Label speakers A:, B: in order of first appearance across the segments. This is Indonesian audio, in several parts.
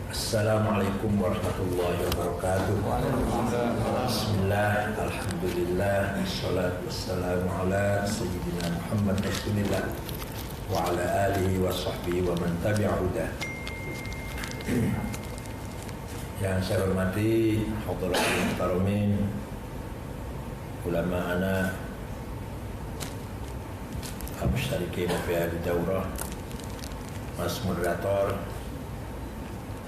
A: Assalamualaikum warahmatullahi wabarakatuh. Bismillah, alhamdulillah, wassalatu wassalamu ala sayyidina Muhammad Rasulillah wa ala alihi wa sahbihi wa man tabi'a hudah. Yang saya hormati Hadratul Muhtaramin, ulama ana, al-musyarikin fi al-daurah, Mas Moderator,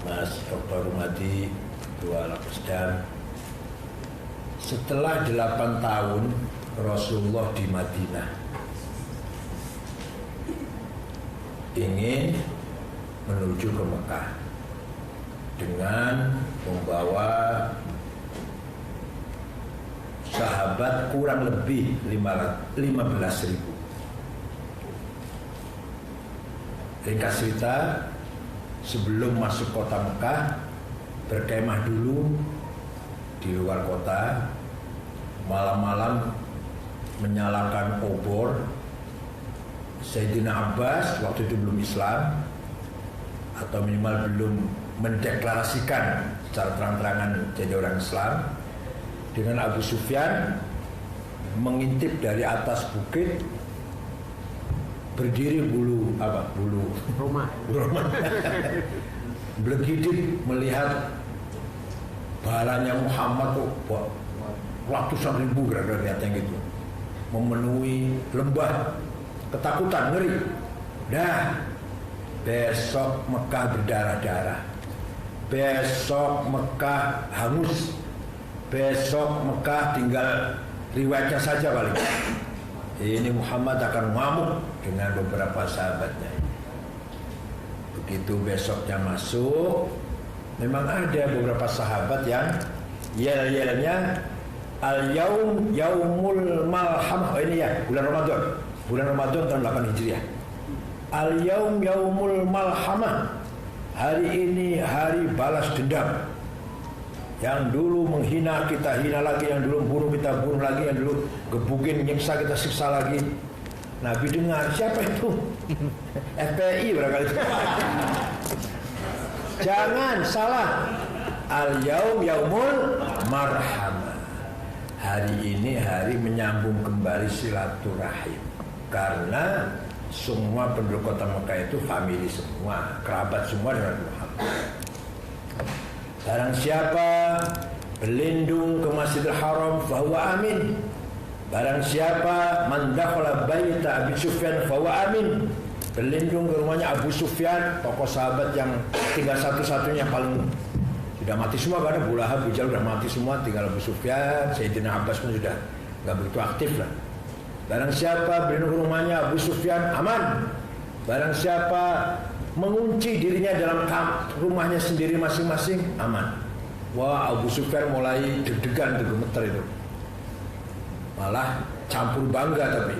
A: Mas Dr. Rumadi, Ketua Lapesdam. Setelah 8 tahun Rasulullah di Madinah ingin menuju ke Mekah dengan membawa sahabat kurang lebih 15.000. Ringkas cerita, sebelum masuk kota Mekah, berkemah dulu di luar kota, malam-malam menyalakan obor. Sayyidina Abbas waktu itu belum Islam, atau minimal belum mendeklarasikan secara terang-terangan jadi orang Islam, dengan Abu Sufyan mengintip dari atas bukit, berdiri bulu rumah bergidip melihat balanya Muhammad kok ratusan ribu kira-kira lihatnya gitu, memenuhi lembah. Ketakutan, ngeri. Dah, besok Mekah berdarah-darah, besok Mekah hangus, besok Mekah tinggal riwayatnya saja paling. Ini Muhammad akan ngamuk dengan beberapa sahabatnya. Begitu besoknya masuk, memang ada beberapa sahabat yang yel-yelnya al-yaum yaumul malhamah. Oh ini ya, bulan Ramadan tahun 8 Hijriah. Al-yaum yaumul malhamah, hari ini hari balas dendam. Yang dulu menghina kita hina lagi, yang dulu bunuh kita bunuh lagi, yang dulu gebukin nyiksa kita siksa lagi. Nabi dengar, siapa itu? FPI barangkali. Jangan salah, al-yaum yaumul marhamah, hari ini hari menyambung kembali silaturahim. Karena semua penduduk kota Mekah itu famili semua, kerabat semua dengan Muhammad. Barang siapa berlindung ke Masjidil Haram fahuwa amin. Barang siapa man dakhala baita Abi Sufyan fahuwa amin. Berlindung ke rumahnya Abu Sufyan, tokoh sahabat yang tinggal satu-satunya paling sudah mati semua, karena Abu Lahab, Abu Jahal sudah mati semua, tinggal Abu Sufyan. Sayyidina Abbas pun sudah enggak begitu aktif lah. Barang siapa berlindung ke rumahnya Abu Sufyan, aman. Barang siapa mengunci dirinya dalam rumahnya sendiri masing-masing, aman. Wah, Abu Sufyan mulai deg-degan, gemeter itu. Malah campur bangga, tapi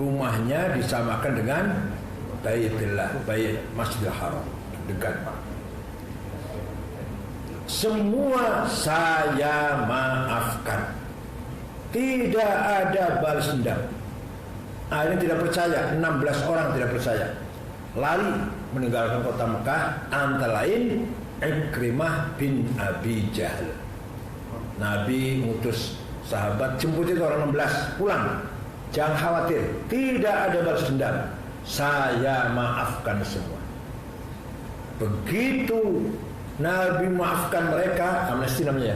A: rumahnya disamakan dengan Baitullah, Bait Masjidil Haram. Deg-degan, Pak. Semua saya maafkan. Tidak ada balas dendam. Akhirnya tidak percaya, 16 orang tidak percaya. Lari meninggalkan kota Mekah, antara lain Ikrimah bin Abi Jahal. Nabi ngutus sahabat, jemput itu orang 16, pulang. Jangan khawatir, tidak ada balas dendam. Saya maafkan semua. Begitu Nabi maafkan mereka, amnesti namanya.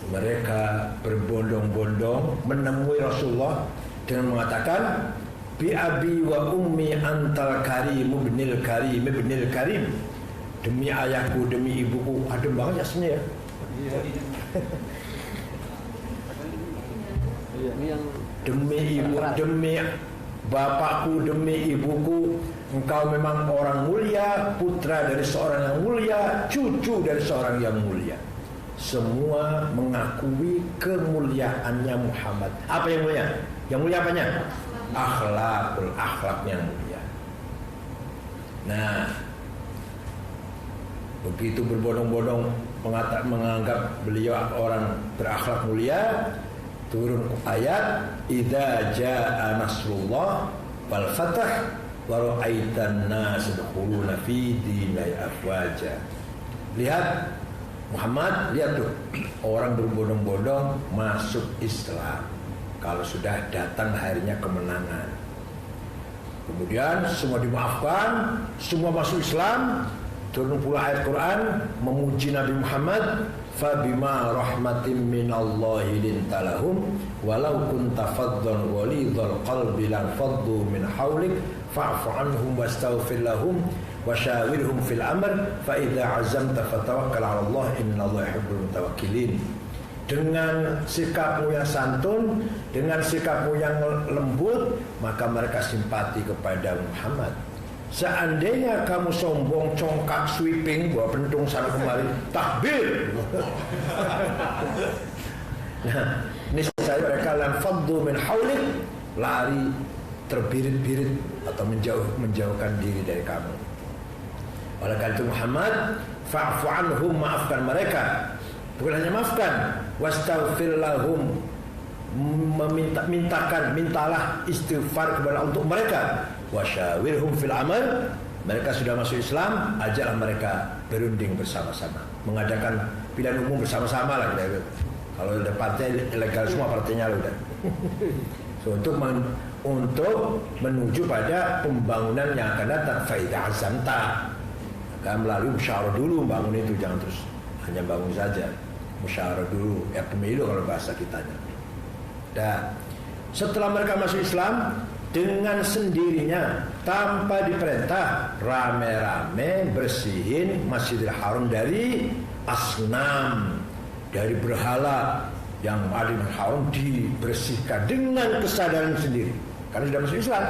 A: Mereka berbondong-bondong menemui Rasulullah dengan mengatakan, bi abi wa ummi antal karim ibnil karim ibnil karim. Demi ayahku, demi ibuku. Adem banget jasnya ya. Demi ibu, demi bapakku, demi ibuku, engkau memang orang mulia, putra dari seorang yang mulia, cucu dari seorang yang mulia. Semua mengakui kemuliaannya Muhammad. Apa yang mulia? Yang mulia apanya? Akhlaknya mulia. Nah, begitu berbondong-bondong menganggap beliau orang berakhlak mulia, turun ayat idza jaa nasrullah wal fath wa ra'aitan nas yadkhuluna fi dinillahi afwaja. Lihat Muhammad, lihat tuh orang berbondong-bondong masuk Islam kalau sudah datang harinya kemenangan. Kemudian semua dimaafkan, semua masuk Islam. Turun pula ayat Quran memuji Nabi Muhammad, fabima rahmatin minallahi lintalahum walau kunta faddan walidhal qalbi lan faddu min hawlik fa'fu anhum wastaghfir lahum wasyawirhum fil amr fa idza azamta fatawakkal 'ala Allah innallaha yuhibbul mutawakkilin. Dengan sikapmu yang santun, dengan sikapmu yang lembut, maka mereka simpati kepada Muhammad. Seandainya kamu sombong, congkak, sweeping, bawa pentung sana kemari, takbir. Nah, niscaya mereka lan faddu min haulik, lari terbirit-birit atau menjauhkan diri dari kamu. Oleh karena itu Muhammad, fa'fu anhum, maafkan mereka. Bukan hanya maafkan, wastaghfir lahum, mintalah istighfar kepada untuk mereka. Wasyawirhum fil amr, mereka sudah masuk Islam, ajaklah mereka berunding bersama-sama, mengadakan pilihan umum bersama-sama lah gitu. Kalau udah partai ilegal semua partainya udah. So, untuk menuju pada pembangunan yang akan datang, faidah azamta, kan melalui musyawarah dulu bangun itu, jangan terus hanya bangun saja. Musyawarah dulu, ya pemilu kalau bahasa kitanya. Dan setelah mereka masuk Islam, dengan sendirinya tanpa diperintah, rame-rame bersihin Masjidil Haram dari asnam, dari berhala yang ada di Haram, dibersihkan dengan kesadaran sendiri karena sudah masuk Islam,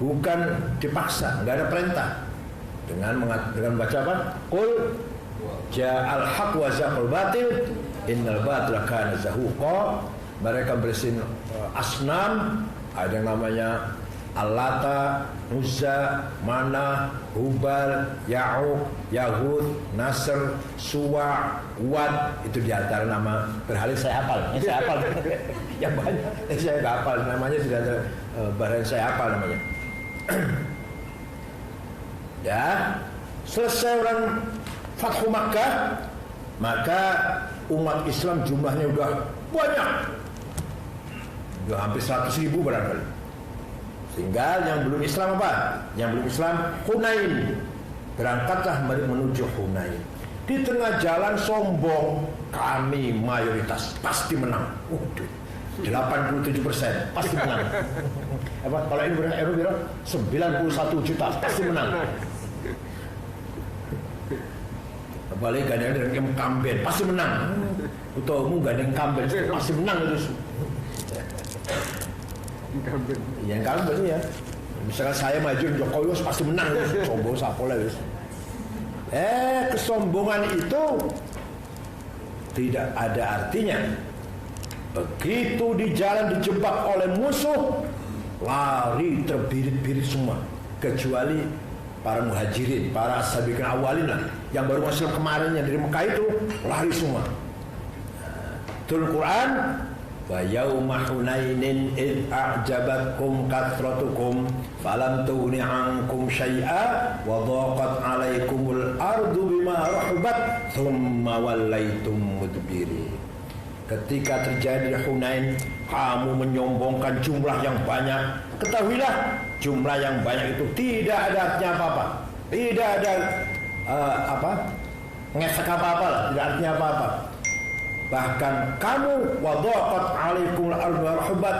A: bukan dipaksa, nggak ada perintah. Dengan baca apa? Qul ja'al haq wa zaqal batil innal batila kana zahuqa. Mereka bersihin asnam, ada yang namanya Al-Lata, Uzza, Manah, Hubal, Ya'uq, Yahud, Nasr, Suwa, Wad. Itu diantara nama berhala saya hafal. Saya hafal. Yang banyak saya nggak hafal namanya, sudah ada barang saya hafal namanya. Ya, selesai orang Fathu Makkah, maka umat Islam jumlahnya udah banyak, udah hampir 100.000 barangkali. Tinggal yang belum Islam apa? Yang belum Islam Hunain. Berangkatlah menuju Hunain. Di tengah jalan sombong, kami mayoritas pasti menang. 87% pasti menang. Apa? Kalau ini berapa? 91 juta pasti menang. Apalagi gandeng kamben pasti menang. Ketua umum gandeng kamben pasti menang itu. Yang kamben ya. Misalkan saya maju Jokowi pasti menang itu. Sombong sapola itu. Kesombongan itu tidak ada artinya. Begitu di jalan dijebak oleh musuh, lari terbirit-birit semua, kecuali para muhajirin, para sabiqin awalin lah, yang baru masuk kemarin yang dari Mekah itu lari semua. Turun Quran, wa yauma hunainin id a'jabatkum kathratukum falam tughni 'ankum syai'a wa dhaqat 'alaikumul ardu bima rahabat thumma wallaitum mudbirin. Ketika terjadi Hunain, kamu menyombongkan jumlah yang banyak. Ketahuilah, jumlah yang banyak itu tidak ada artinya apa-apa. Tidak ada ngefek apa-apa lah, tidak artinya apa-apa. Bahkan kamu wadaqat 'alaikumul ardu rahabat,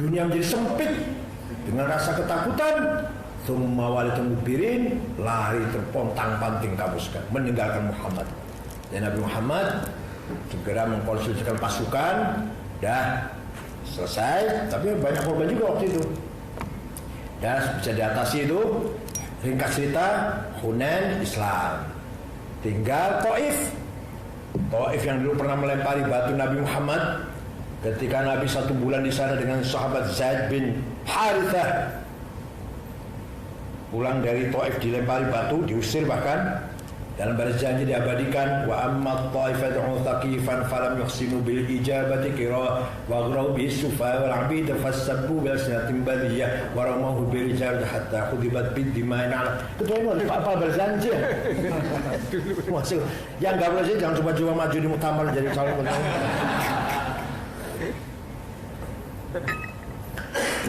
A: dunia menjadi sempit dengan rasa ketakutan. Tsumma wallaitum mudbirin, lari terpontang-panting kamu sekarang meninggalkan Muhammad. Dan Nabi Muhammad segera mengkonsultasikan pasukan, dah selesai, tapi banyak korban juga waktu itu. Dan bisa diatasi itu. Ringkas cerita, Hunain Islam. Tinggal Taif. Taif yang dulu pernah melempari batu Nabi Muhammad ketika Nabi 1 bulan di sana dengan sahabat Zaid bin Harithah. Pulang dari Taif dilempari batu, diusir bahkan. dalam baris janji diabadikan. Wa amma taifatu thaqifan falam yuhsinu bil ijabati qira wa ghrau bis sufa wal abid fasabbu bil sinatin badiyah wa ramahu bil ijabati hatta khudibat bid dima'in ala. Ketua ini apa baris janji? Maksud yang enggak boleh sih, jangan coba-coba maju di muktamar jadi calon ketua.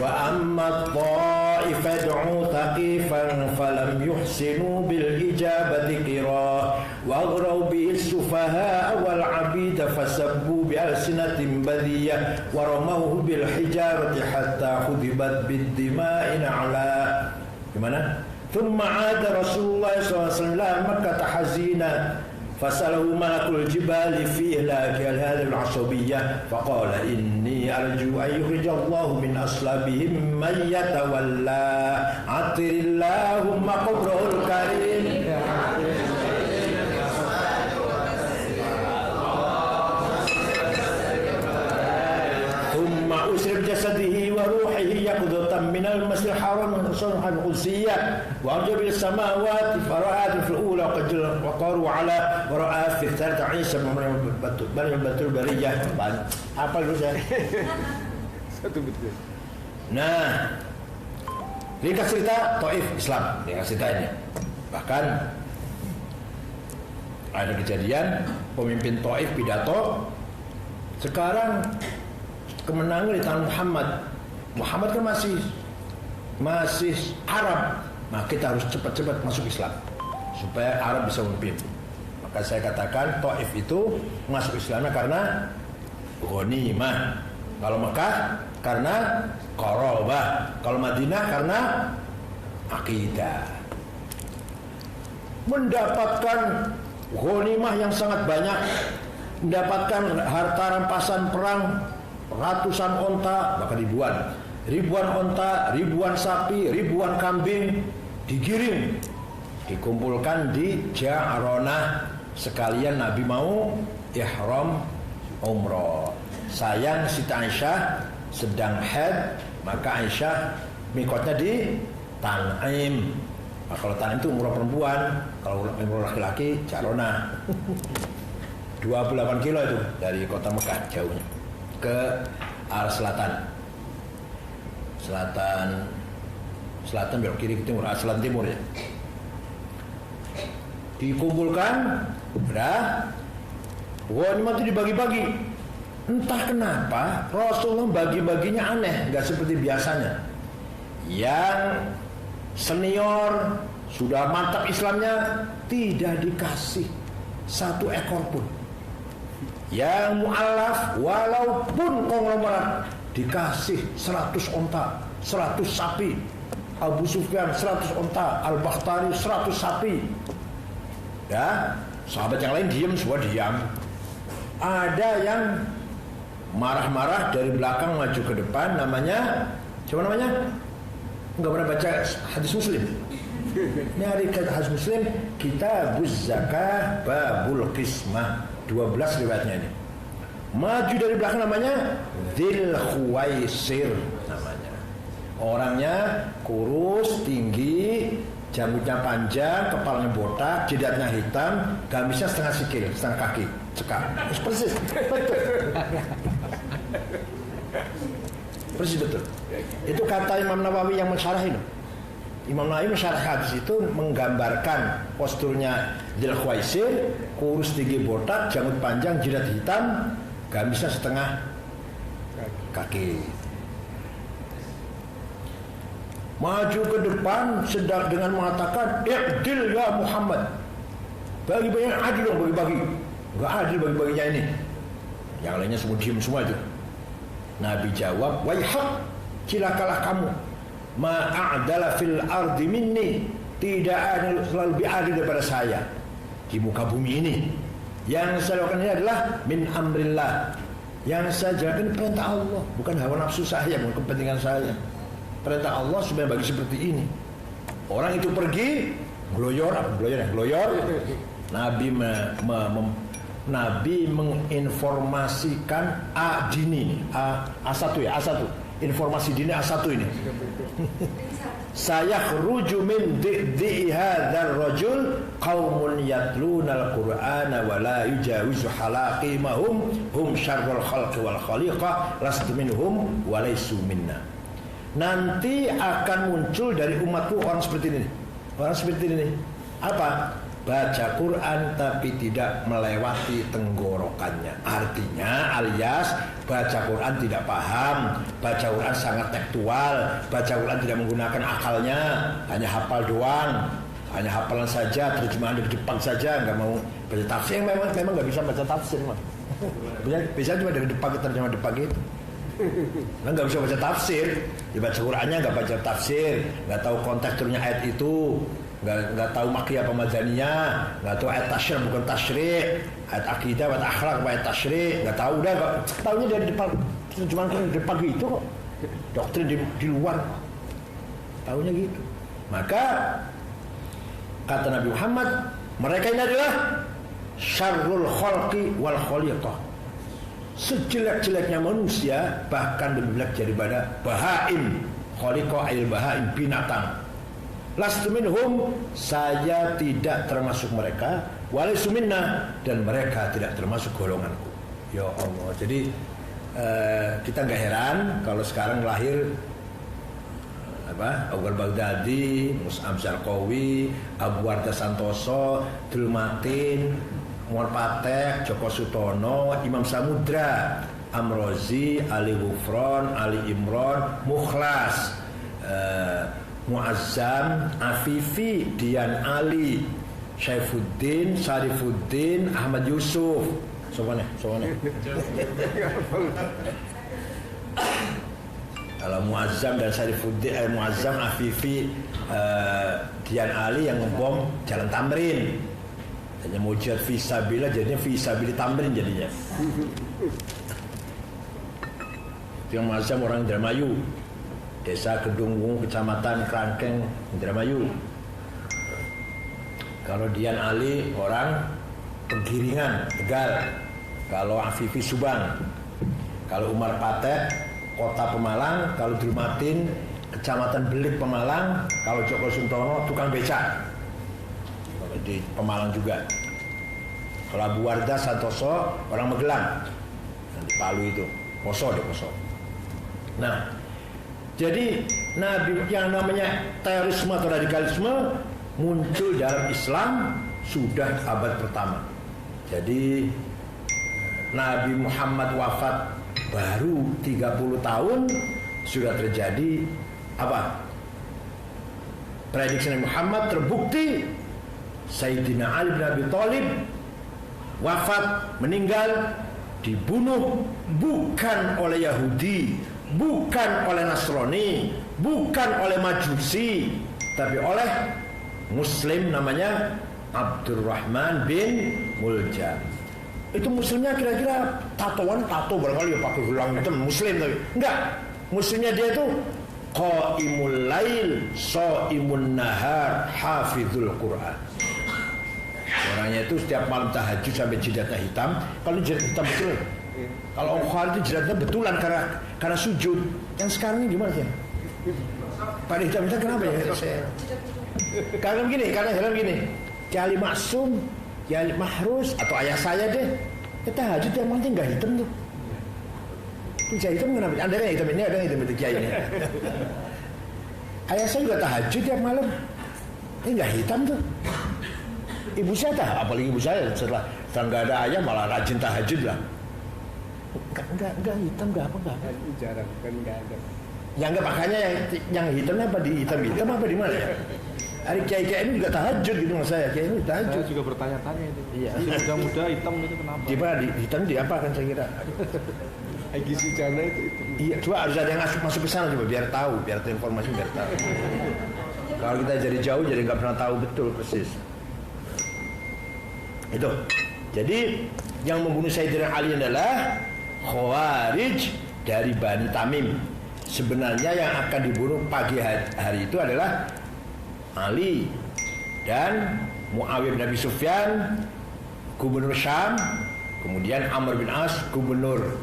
A: Wa amma ta'ifatu taqifan falam yuhsinu bil ijabati qira wa aghraw bi sufaha wal abid fasabbu bi alsinatin badiyah wa ramahu bil hijarati hatta khudibat bid dima'in ala. Gimana? Thumma 'ada Rasulullah sallallahu alaihi wasallam Makkah hazina فسأله ملك الجبال في إهلاك هذه العصبية فقال إني أرجو أن يخرج الله من أصلابهم من يتولى عطر اللهم قبره الكريم. ثم أسر بجسده وروحه يقظة من المسجد الحرام صنعا القدسية وأرجو بالسماوات فرأى في الأولى وقالوا على ورأى في الثالثة عيسى بن بطل برية. Apa dulu saya? Satu betul. Nah, ringkas cerita Taif Islam, ringkas cerita ini. Bahkan ada kejadian pemimpin Taif pidato, sekarang kemenangan di tangan Muhammad. Muhammad kan masih Arab. Nah, kita harus cepat-cepat masuk Islam supaya Arab bisa memimpin. Maka saya katakan Taif itu masuk Islamnya karena ghanimah. Kalau Mekah karena qarabah. Kalau Madinah karena akidah. Mendapatkan ghanimah yang sangat banyak, mendapatkan harta rampasan perang, ratusan onta, bahkan ribuan onta, ribuan sapi, ribuan kambing digiring, dikumpulkan di Ja'ronah. Sekalian Nabi mau ihram umroh. Sayang Siti Aisyah sedang haid, maka Aisyah mikotnya di Tan'im. Nah, kalau Tan'im itu umroh perempuan, kalau umroh laki-laki Ja'ronah. 28 kilo itu dari kota Mekah jauhnya ke arah selatan belok kiri ke timur, selatan timur ya. Dikumpulkan, udah, ghanimah itu dibagi-bagi. Entah kenapa Rasulullah bagi-baginya aneh, nggak seperti biasanya. Yang senior sudah mantap Islamnya tidak dikasih satu ekor pun. Yang mu'alaf walaupun konglomerat dikasih 100 onta, 100 sapi. Abu Sufyan 100 onta, Al-Bakhtari 100 sapi. Ya, sahabat yang lain diam, semua diam. Ada yang marah-marah dari belakang maju ke depan, namanya siapa namanya? Enggak pernah baca hadis Muslim. Ini hari hadis Muslim, Kitabuz Zakah Babul Qismah, 12 riwayatnya ini. Maju dari belakang namanya Dzil Khuwaisir namanya. Orangnya kurus, tinggi, Jambutnya panjang, kepalanya botak, jidatnya hitam, gamisnya setengah sikil, setengah kaki, cekak. Persis, betul. Persis betul. Itu kata Imam Nawawi yang mensyarah itu. Imam Nawawi mensyarah hadis itu menggambarkan posturnya Dzul Khuwaisir, kurus, tinggi, botak, jambut panjang, jidat hitam, gamisnya setengah kaki. Maju ke depan sedang dengan mengatakan i'dil ya Muhammad, bagi-bagi yang adil dong, bagi-bagi. Enggak adil bagi-baginya ini. Yang lainnya semua diam semua itu. Nabi jawab, waihak, cilakalah kamu, ma'adala fil ardi minni, tidak ada lebih adil daripada saya di muka bumi ini. Yang saya lakukan ini adalah min amrillah, yang saya jalankan perintah Allah, bukan hawa nafsu saya, bukan kepentingan saya. Perintah Allah supaya bagi seperti ini. Orang itu pergi gloyor, Nabi menginformasikan A dini, A1 ya, A1. Informasi dini A1 ini. sayakhruju min dhi'i hadzal rajul qaumun yatlunal qur'ana wa la yujawizu halaqimahum hum syarrul khalqi wal khaliqah lastu minhum wa laysu minna. Nanti akan muncul dari umatku orang seperti ini. Orang seperti ini apa? Baca Quran tapi tidak melewati tenggorokannya. Artinya alias baca Quran tidak paham, baca Quran sangat tekstual, baca Quran tidak menggunakan akalnya, hanya hafal doang, hanya hafalan saja, terjemahan dari Jepang saja, nggak mau baca tafsir. Memang nggak bisa baca tafsir, mah. Bisa cuma dari Jepang, terjemah Jepang itu. Nggak bisa baca tafsir, dibaca Qurannya nggak baca tafsir, nggak tahu konteksturnya ayat itu. Nggak tahu makiyah pemadaniyah, nggak tahu ayat tasyri' bukan tasyri', ayat akidah, ayat akhlak, ayat tasyri', nggak tahu, udah nggak tahunya dari depan, cuma dari depan gitu kok, doktrin di luar, tahunya gitu. Maka kata Nabi Muhammad, mereka ini adalah syarrul khalqi wal khaliqah, sejelek-jeleknya manusia, bahkan lebih jelek daripada bahaim. Khaliqah ayil bahaim, binatang. Lastu minhum, saya tidak termasuk mereka, walaysu minna, dan mereka tidak termasuk golonganku. Ya Allah. Jadi kita nggak heran kalau sekarang lahir Abu Baghdadi, Mus'ab Zarqawi, Abu Wardah Santoso, Dulmatin, Muhammad Patek, Joko Sutono, Imam Samudra, Amrozi, Ali Ghufron, Ali Imron, Mukhlas, Muazzam, Afifi, Dian Ali, Syaifuddin, Syarifuddin, Ahmad Yusuf. Soalnya. Kalau Muazzam dan Syarifuddin, Muazzam, Afifi, Dian Ali yang ngebom Jalan Tamrin. Hanya mujad fisabilillah, jadinya fisabilillah Tamrin jadinya. Yang Muazzam orang Indramayu. Desa Kedunggung, Kecamatan Kerangkeng, Indramayu. Kalau Dian Ali orang Penggiringan, Tegal. Kalau Afifi Subang. Kalau Umar Patek Kota Pemalang. Kalau Dulmatin Kecamatan Belik Pemalang. Kalau Joko Suntono tukang becak di Pemalang juga. Kalau Abu Wardah Santoso orang Magelang, di Palu itu Poso. Nah, jadi Nabi yang namanya terorisme atau radikalisme muncul dalam Islam sudah abad pertama. Jadi Nabi Muhammad wafat baru 30 tahun sudah terjadi apa? Prediksi Nabi Muhammad terbukti. Sayyidina Ali bin Abi Thalib wafat, meninggal, dibunuh bukan oleh Yahudi, bukan oleh Nasrani, bukan oleh Majusi, tapi oleh Muslim namanya Abdurrahman bin Muljam. Itu Muslimnya kira-kira tato barangkali ya pakai gelang hitam, Muslim tapi enggak. Muslimnya dia itu qaimul lail, shaimun nahar, hafizul Quran. Orangnya itu setiap malam tahajud sampai jidatnya hitam. Kalau jidat hitam betul. Kalau Khalid itu jidatnya betulan karena sujud. Yang sekarang ini gimana sih? Pada hitam-hitam kenapa ya? Karena gini. Kiai Maksum, Kiai Mahrus atau ayah saya deh, kita tahajud yang penting nggak hitam tuh. Kiai hitam kenapa? Ada yang hitam ini, ada yang hitam itu Kiai ini. Ayah saya juga tahajud tiap malam, ini nggak hitam tuh. Ibu saya apalagi ibu saya setelah nggak ada ayah malah rajin tahajud lah. Enggak hitam, enggak apa.
B: Jarang kan enggak ada.
A: Ya enggak, makanya yang hitamnya apa di hitam apa di mana ya? Hari kiai ini juga tahajud gitu mas saya. Kiai ini tahajud.
B: Saya juga bertanya-tanya itu.
A: Iya.
B: Muda-muda hitam itu kenapa?
A: Di hitam di apa kan saya kira?
B: Egy Sujana itu.
A: Iya, coba harus ada yang masuk ke sana coba biar tahu, biar informasi biar tahu. Kalau kita jadi jauh jadi nggak pernah tahu betul persis. Itu. Jadi yang membunuh Sayyidina Ali adalah Khawarij dari Bani Tamim. Sebenarnya yang akan dibunuh pagi hari itu adalah Ali dan Muawiyah bin Abi Sufyan, gubernur Syam, kemudian Amr bin As, gubernur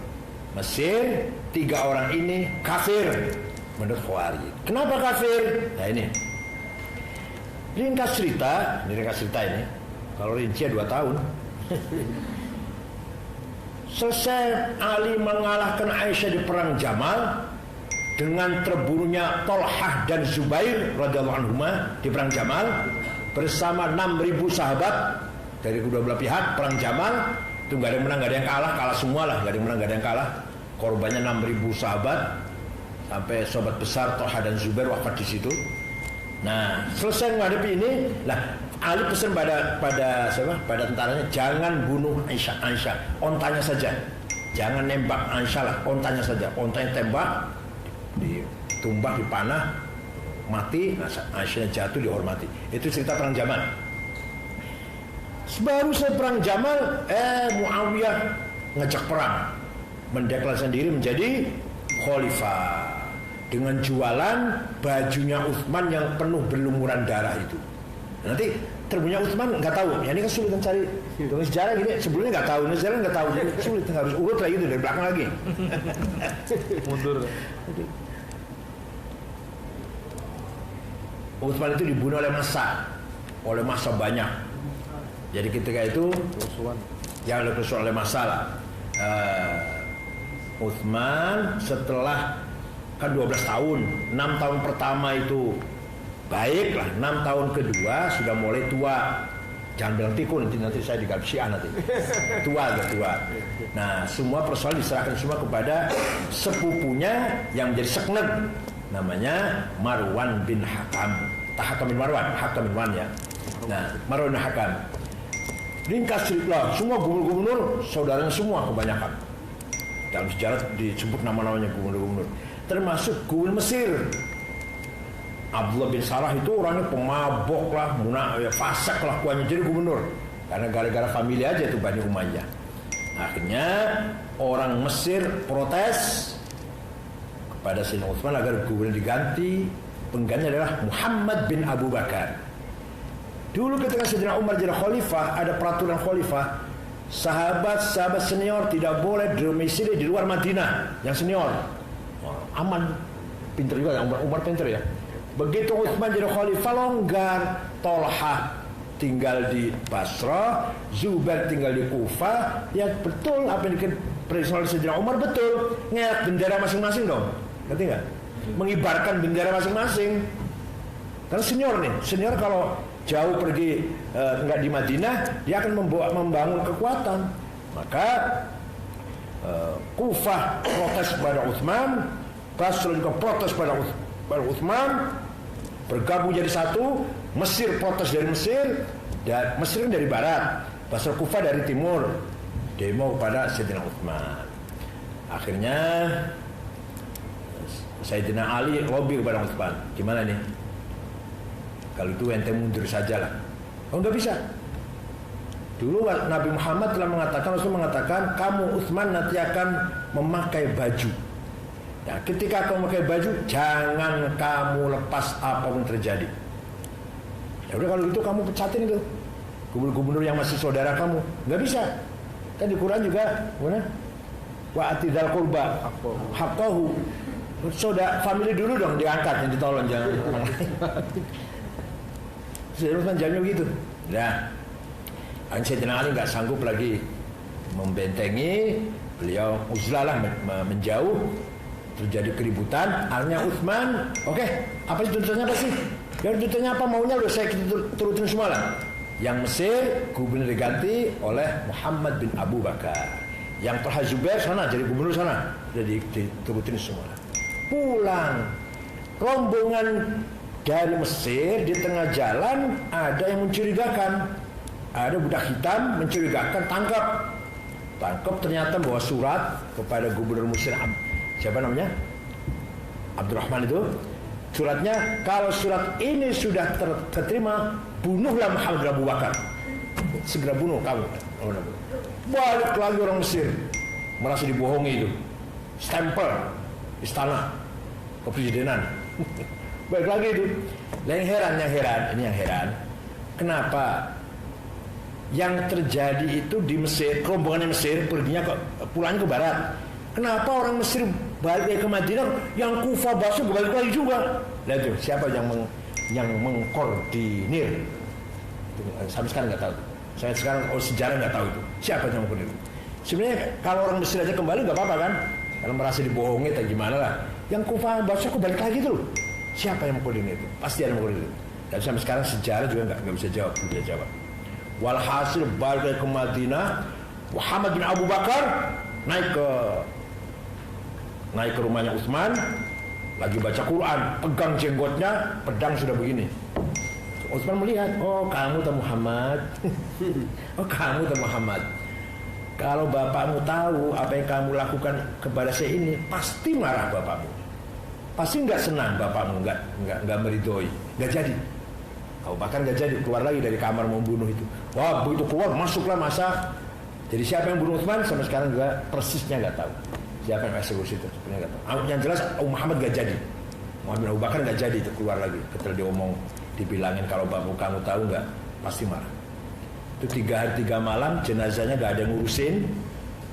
A: Mesir. 3 orang ini kafir menurut Khawarij. Kenapa kafir? Nah ini ringkas cerita ini. Kalau rinci 2 tahun. Selesai Ali mengalahkan Aisyah di perang Jamal dengan terbunuhnya Tolhah dan Zubair radhiyallahu anhuma di perang Jamal bersama 6.000 sahabat dari kedua belah pihak. Perang Jamal itu nggak ada yang menang, nggak ada yang kalah semua lah, nggak ada yang menang, nggak ada yang kalah. Korbannya 6.000 sahabat, sampai sahabat besar Tolhah dan Zubair wafat di situ. Nah, selesai menghadapi ini, lah Ali pesan pada tentaranya, jangan bunuh Aisyah, ontanya saja, jangan nembak Aisyah lah, ontanya saja, ontanya tembak, ditumbak, dipanah, mati, Aisyah jatuh dihormati. Itu cerita perang Jamal. Baru selesai perang Jamal, Muawiyah ngajak perang, mendeklarasikan diri menjadi khalifah dengan jualan bajunya Utsman yang penuh berlumuran darah itu. Nanti terbunuhnya Utsman nggak tahu. Ya ini kan sulit mencari dengan sejarah gini. Sebelumnya nggak tahu, sejarah nggak tahu, jadi sulit, harus urut lagi itu dari belakang lagi.
B: Mundur.
A: Utsman itu dibunuh oleh massa banyak. Jadi ketika itu yang oleh massa lah. Utsman setelah kan 12 tahun, 6 tahun pertama itu baik lah, 6 tahun kedua sudah mulai tua. Jangan bilang pikun, nanti saya digarap Syiah nanti. Tua. Nah, semua persoalan diserahkan semua kepada sepupunya yang menjadi sekneg, namanya Marwan bin Hakam. Hakam bin Marwan ya. Nah, Marwan bin Hakam. Ringkas cerita, semua gubernur-gubernur saudaranya semua kebanyakan. Dalam sejarah disebut nama-namanya gubernur-gubernur. Termasuk gubernur Mesir. Abdullah bin Salah itu orangnya pemabok lah, fasik lah kuahnya, jadi gubernur. Karena gara-gara famili aja itu Bani Umayyah. Akhirnya orang Mesir protes kepada Sayyidina Utsman agar gubernur diganti. Penggantinya adalah Muhammad bin Abu Bakar. Dulu ketika Sayyidina Umar jadi khalifah, ada peraturan khalifah, sahabat-sahabat senior tidak boleh domisili di luar Madinah, yang senior. Aman, pinter juga, Umar pinter ya. Begitu Utsman jadi khalifah longgar, Tolhah tinggal di Basra, Zubair tinggal di Kufah. Ya betul apa yang diprediksi oleh Sayyidina Umar, betul. Ngeliat bendera masing-masing dong, ngerti nggak? Mengibarkan bendera masing-masing. Karena senior kalau jauh pergi nggak di Madinah, dia akan membangun kekuatan. Maka Kufah protes pada Utsman, Basra juga protes pada Utsman, bergabung jadi satu. Mesir protes dari Mesir, dan Mesir dari barat, Basra Kufah dari timur, demo kepada Sayyidina Utsman. Akhirnya Sayyidina Ali lobby kepada Utsman, gimana nih? Kalau itu ente mundur saja lah. Oh nggak bisa. Dulu Nabi Muhammad telah mengatakan, Rasul mengatakan, kamu Utsman nanti akan memakai baju. Nah, ketika kamu memakai baju, jangan kamu lepas apapun terjadi. Ya udah kalau gitu kamu pecatin itu gubernur-gubernur yang masih saudara kamu. Nggak bisa. Kan di Quran juga, mana? Wa atidal qurba haqqahu. Saudara family dulu dong diangkat, yang ditolong, jangan. Sayyidina jamnya begitu. Nah, Sayyidina Ali nggak sanggup lagi membentengi, beliau uzlah lah, menjauh. Terjadi keributan. Akhirnya Utsman, oke, apa sih tuntutannya apa sih? Ya tuntutannya apa, maunya udah saya turutin semua lah. Yang Mesir gubernur diganti oleh Muhammad bin Abu Bakar. Yang Tolhah Zubair sana jadi gubernur sana, udah diturutin semua. Pulang rombongan dari Mesir, di tengah jalan ada yang mencurigakan, ada budak hitam mencurigakan, tangkap ternyata bawa surat kepada gubernur Mesir, siapa namanya, Abdurrahman itu. Suratnya, kalau surat ini sudah terterima, bunuhlah Muhammad bin Abu Bakar, segera bunuh kamu. Balik lagi orang Mesir, merasa dibohongi itu, stempel istana kepresidenan. Baik lagi itu. Yang heran, kenapa yang terjadi itu di Mesir, rombongan Mesir perginya pulangnya ke barat. Kenapa orang Mesir balik ke Madinah, yang Kufah Basra balik lagi juga. Nah itu siapa yang mengkoordinir? Sampai sekarang nggak tahu. Saya sekarang sejarah nggak tahu itu. Siapa yang mengkoordinir? Sebenarnya kalau orang Mesir aja kembali nggak apa-apa kan? Kalau merasa dibohongi atau gimana lah. Yang Kufah Basra kok balik lagi tuh? Siapa yang mengkoordinir itu? Pasti ada yang mengkoordinir. Dan sampai sekarang sejarah juga nggak bisa jawab, belum bisa jawab. Walhasil balik ke Madinah, Muhammad bin Abu Bakar naik ke rumahnya Utsman, lagi baca Quran, pegang jenggotnya, pedang sudah begini. Utsman melihat, oh kamu tuh Muhammad, oh kamu tuh Muhammad. Kalau bapakmu tahu apa yang kamu lakukan kepada saya ini, pasti marah bapakmu, pasti nggak senang bapakmu, nggak meridhoi, nggak jadi. Abu Bakar nggak jadi, keluar lagi dari kamar membunuh itu. Wah begitu keluar, masuklah masa. Jadi siapa yang bunuh Utsman sampai sekarang juga persisnya nggak tahu. Siapa yang eksekusi itu sebenarnya nggak tahu. Yang jelas Muhammad nggak jadi, Muhammad bin Abu Bakar nggak jadi itu keluar lagi. Ketika diomong, dibilangin kalau bapak kamu tahu nggak, pasti marah. Itu 3 hari 3 malam jenazahnya nggak ada yang ngurusin,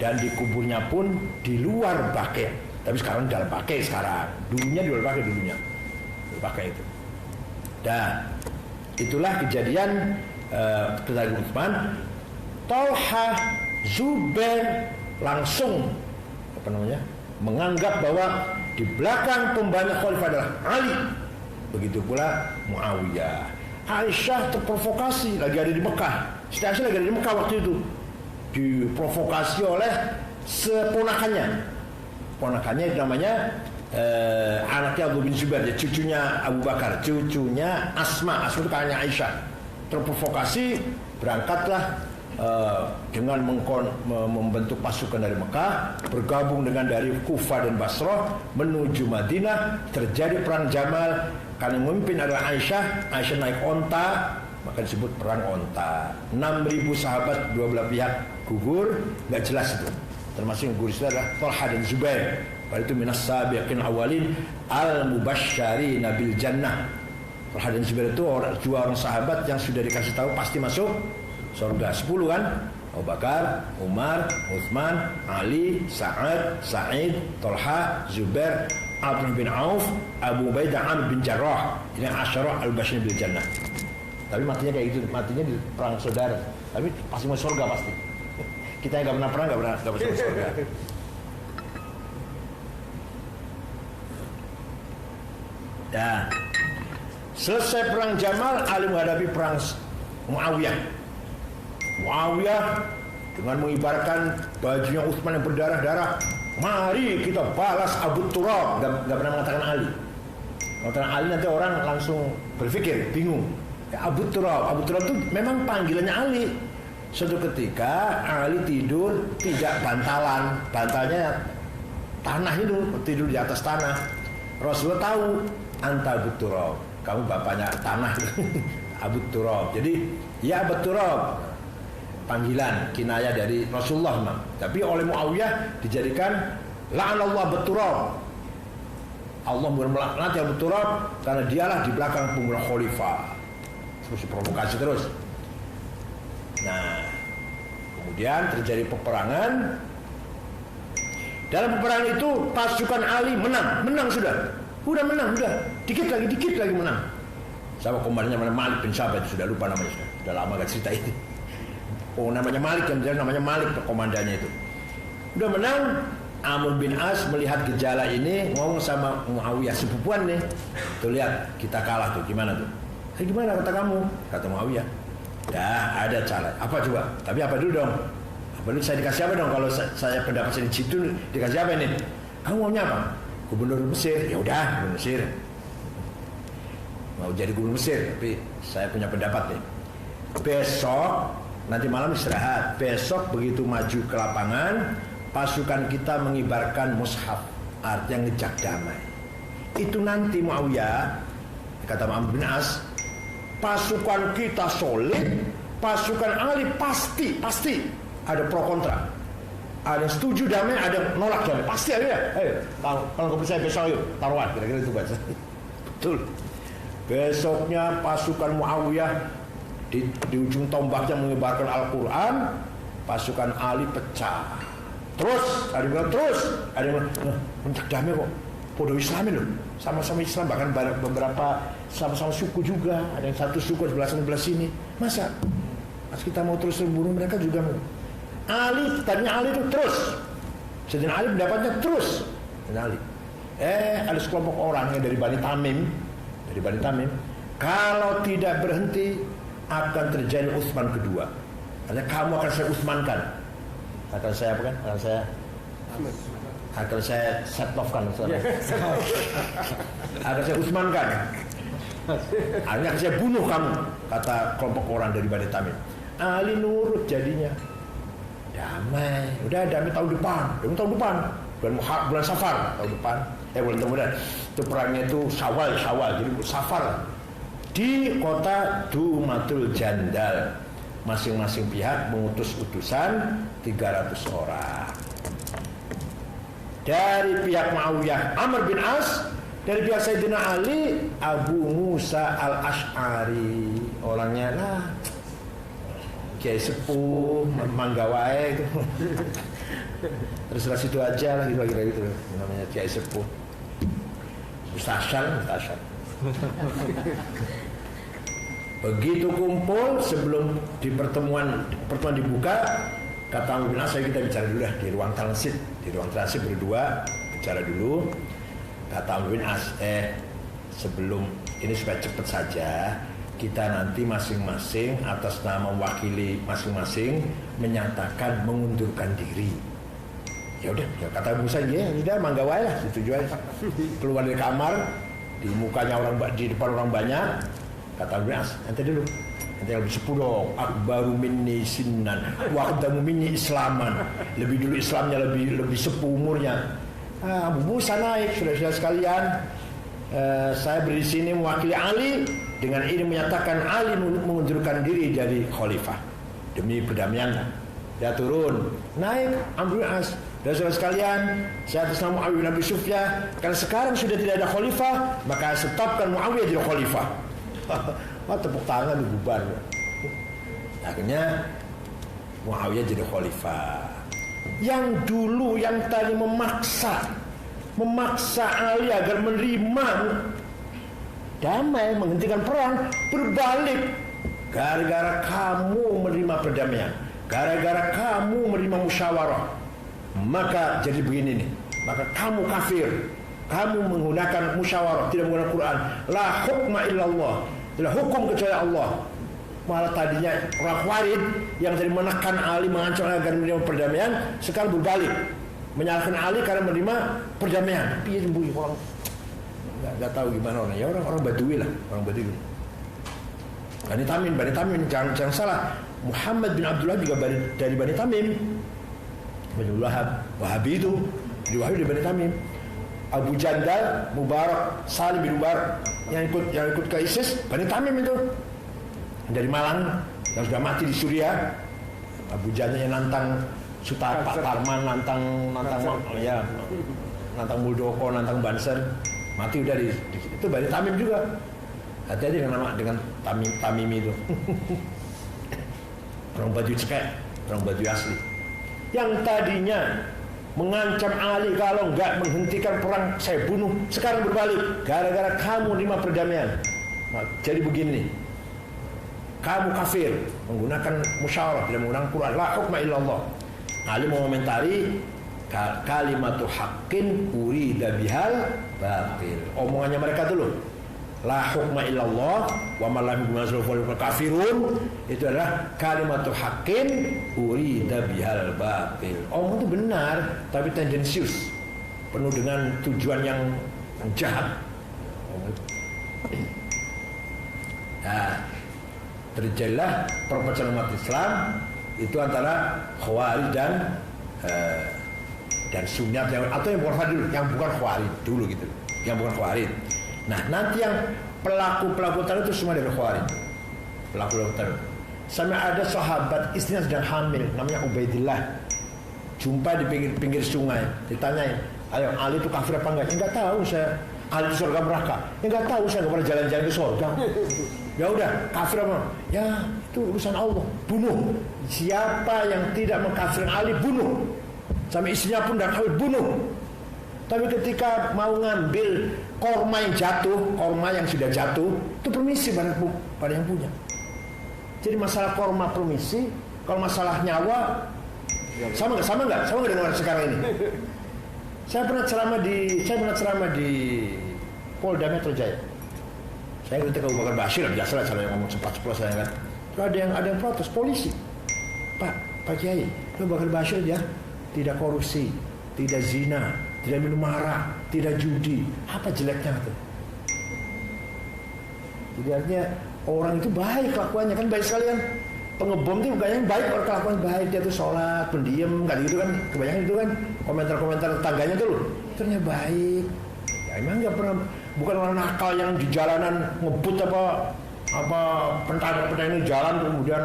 A: dan dikuburnya pun di luar Baqi'. Tapi sekarang dalam Baqi' sekarang. Dulunya di luar Baqi', dulunya di Baqi' itu. Dan itulah kejadian tentang Utsman. Tolha, Zubair langsung menganggap bahwa di belakang pembantu khalifah adalah Ali. Begitu pula Muawiyah. Aisyah terprovokasi, lagi ada di Mekah. Siti Aisyah lagi ada di Mekah waktu itu, diprovokasi oleh ponakannya namanya anaknya Abu bin Zubair, cucunya Abu Bakar, cucunya Asma itu kakaknya Aisyah. Terprovokasi, berangkatlah dengan membentuk pasukan dari Mekah, bergabung dengan dari Kufah dan Basrah menuju Madinah. Terjadi perang Jamal, karena memimpin adalah Aisyah. Aisyah naik onta, maka disebut perang onta. 6.000 sahabat dua belah pihak gugur, nggak jelas itu. Termasuk yang gugur itu adalah Tolha dan Zubair. Pada itu minas sabiqin awalin al-mubasysyari bil jannah. Tolha dan Zubair itu dua orang sahabat yang sudah dikasih tahu pasti masuk surga. 10 kan? Abu Bakar, Umar, Utsman, Ali, Sa'id, Tolha, Zubair, Abdullah bin Auf, Abu Ubaidah, Amr bin Jarrah. Ini asyarah al-Basyirin bil jannah. Tapi matinya kayak gitu, matinya di perang saudara. Tapi pasti masuk surga pasti. Kita yang nggak pernah perang nggak pernah masuk surga. Dan selesai perang Jamal, Ali menghadapi perang Muawiyah. Muawiyah dengan mengibarkan bajunya Utsman yang berdarah-darah, mari kita balas Abu Turab. Gak pernah mengatakan Ali. Mengatakan Ali nanti orang langsung berpikir, bingung. Ya, Abu Turab itu memang panggilannya Ali. Suatu ketika Ali tidur tidak bantalan, bantalnya tanah itu, tidur di atas tanah. Rasulullah tahu, anta Abu Turab, kamu bapaknya tanah. Abu Turab. Jadi ya Abu Turab, panggilan kinayah dari Rasulullah memang. Tapi oleh Muawiyah dijadikan la'anallah Abu Turab. Allah melaknat Abu Turab karena dialah di belakang pembunuh khalifah. Terus provokasi terus. Nah, kemudian terjadi peperangan. Dalam peperangan itu pasukan Ali menang sudah. Udah menang, dikit lagi menang. Sama komandannya Malik bin Sabit, sudah lupa namanya, sudah lama gak cerita ini. Oh namanya Malik, yang namanya Malik komandannya itu. Udah menang. Amr bin As melihat gejala ini, ngomong sama Muawiyah, sepupuan nih. Tuh lihat, kita kalah tuh, gimana tuh? Gimana kata kamu? Kata Muawiyah. Dah ada cara. Apa coba? Tapi apa dulu dong? Apa dulu saya dikasih apa dong? Kalau saya pendapat saya di situ dikasih apa ini? Kamu maunya apa? Gubernur Mesir. Ya udah, gubernur Mesir. Mau jadi gubernur Mesir, tapi saya punya pendapat nih. Besok nanti malam istirahat. Besok begitu maju ke lapangan, pasukan kita mengibarkan mushaf, artinya ngejak damai. Itu nanti Muawiyah, kata Amr bin As, pasukan kita solid, pasukan Ali pasti ada pro kontra. Ada yang setuju damai, ada yang nolak damai. Pasti ada ya. Ayo, kalau nggak percaya besok yuk taruhan. Kira-kira itu baca. Betul. Besoknya pasukan Muawiyah di ujung tombaknya mengibarkan Al-Quran, pasukan Ali pecah. terus, ada yang bilang terus, ada yang bilang untuk damai kok, podo Islami loh, sama-sama Islam, bahkan beberapa sama-sama suku juga, ada yang satu suku sebelah sini, masa pas kita mau terus bunuh mereka juga mau. Tadinya Ali itu terus, Sayyidina Ali pendapatnya terus, Sayyidina Ali. Ada sekelompok orang yang dari Bani Tamim, kalau tidak berhenti akan terjadi Utsman kedua. Artinya kamu akan saya Utsmankan, akan saya apa kan? Akan saya setofkan, akan saya Utsmankan. Artinya akan saya bunuh kamu, kata kelompok orang dari Bani Tamim. Ali nurut jadinya. Damai, udah damai tahun depan. Bulan Safar tahun depan. Bulan kemudian itu perangnya itu Syawal, jadi Safar di kota Dumatul Jandal. Masing-masing pihak mengutus utusan 300 orang. Dari pihak Muawiyah Amr bin As, dari pihak Sayyidina Ali Abu Musa al-Ash'ari. Orangnya Kiai sepuh, Manggawae itu. Terserah situ aja lah, kira-kira gitu namanya Kiai sepuh. Mustasyan. Begitu kumpul sebelum di pertemuan dibuka, kata Amr bin As, kita bicara dulu dah di ruang transit berdua bicara dulu. Kata Amr bin As, sebelum ini supaya cepat saja, kita nanti masing-masing atas nama mewakili masing-masing menyatakan mengundurkan diri. Ya udah, kata Musa, udah Manggawae lah, setuju aja. Keluar dari kamar, di mukanya di depan orang banyak, kata Binas, nanti yang lebih sepuh dong. Akbaru minni sinnan wa aqdamu minni islaman. Lebih dulu Islamnya, lebih sepuh umurnya. Abu Musa naik, saudara-saudara sekalian. Saya berdiri di sini mewakili Ali, dengan ini menyatakan Ali mengundurkan diri dari khalifah demi perdamaian. Dia turun, naik Amr bin As. Dan saudara sekalian, saya atas nama Muawiyah bin Abi Sufyan, karena sekarang sudah tidak ada khalifah, maka setapkan Muawiyah jadi khalifah. Tepuk tangan bubar. Akhirnya Muawiyah jadi khalifah. Yang dulu yang tadi memaksa Ali agar menerima damai, menghentikan perang, berbalik gara-gara kamu menerima perdamaian, gara-gara kamu menerima musyawarah, maka jadi begini nih. Maka kamu kafir, kamu menggunakan musyawarah, tidak menggunakan Quran. La hukma illallah, tidak hukum kecuali Allah. Malah tadinya orang Khawarij yang tadi menekan Ali, mengancam agar menerima perdamaian, sekarang berbalik menyalahkan Ali karena menerima perdamaian. Tapi orang nggak tahu gimana orangnya. Ya orang Badui lah, orang Badui. Bani Tamim, jangan salah. Muhammad bin Abdullah juga dari Bani Tamim. Bani Wahabi itu dari Bani Tamim. Abu Jandal, Mubarak, Salim bin Mubarak yang ikut ke ISIS, Bani Tamim itu. Dari Malang yang sudah mati di Suriah. Abu Jandal yang nantang Pak Tarman, nantang Muldoko, nantang Banser, mati udah di itu Bani Tamim juga. Hati-hati dengan Tamim itu. Orang baju cekek, orang baju asli. Yang tadinya mengancam Ali kalau enggak menghentikan perang saya bunuh, sekarang berbalik gara-gara kamu terima perdamaian. Jadi begini, kamu kafir, menggunakan musyawarah, tidak menggunakan Quran. La hukma illallah. Ali mengomentari kalimatu haqqin urida bihal batil. Omongannya mereka dulu. La hukma illallah wa ma lam yunzil kafirun, itu adalah kalimatu haqqin urida bihal batil. Omong itu benar tapi tendensius, penuh dengan tujuan yang jahat. Nah, terjadilah perpecahan umat Islam itu antara Khawarij dan Sunnah atau yang bukan Khawarij, yang bukan Khawarij dulu gitu, yang bukan Khawarij. Nah, nanti yang pelaku tadi itu semua dari Khawarij. Pelaku tadi. Sampai ada sahabat istrinya sedang hamil, namanya Ubaidillah. Jumpa di pinggir sungai, ditanyain, "Ayo, Ali itu kafir apa enggak?" "Enggak tahu saya. Ali itu surga neraka." "Enggak tahu, saya enggak pernah jalan-jalan ke surga." "Ya udah, kafir apa?" "Ya, itu urusan Allah. Bunuh. Siapa yang tidak mengkafirkan Ali, bunuh." Sampai istrinya pun dah kawin bunuh. Tapi ketika mau ngambil korma yang jatuh, korma yang sudah jatuh, itu permisi pada yang punya. Jadi masalah korma permisi, kalau masalah nyawa sama nggak dengan sekarang ini? Saya pernah ceramah di Polda Metro Jaya. Saya ketika Abu Bakar Bashir, biasalah cara yang ngomong cepat-cepat saya kan. Terus ada yang protes polisi. Pak Kiai, Abu Bakar Bashir ya tidak korupsi, tidak zina, tidak minum arak, tidak judi. Apa jeleknya itu? Jadi artinya orang itu baik kelakuannya kan, baik sekali kan. Pengebom itu bukan yang baik, orang kelakuan baik, dia tuh sholat, pendiam, nggak gitu kan, kebanyakan itu kan komentar-komentar tetangganya tuh loh, ternyata baik. Ya emang nggak pernah, bukan orang nakal yang di jalanan ngebut apa pentang-pentang ini jalan kemudian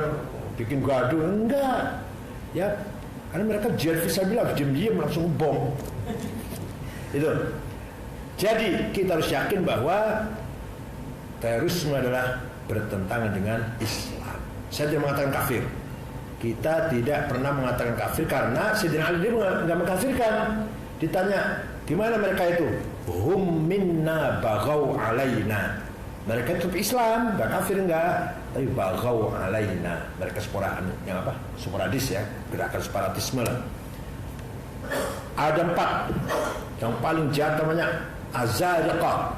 A: bikin gaduh, enggak. Ya, karena mereka jihad fisabilillah, diam-diam langsung bom. Itu. Jadi kita harus yakin bahwa terorisme adalah bertentangan dengan Islam. Saya tidak mengatakan kafir. Kita tidak pernah mengatakan kafir karena Sayyidina Ali nggak mengkafirkan. Ditanya, gimana mereka itu? Hum minna baghaw alaina. Mereka itu Islam, nggak kafir enggak, tapi baghaw alaina. Mereka sporadis ya, gerakan separatisme lah. Ada 4. Yang paling jahat namanya Azariqah.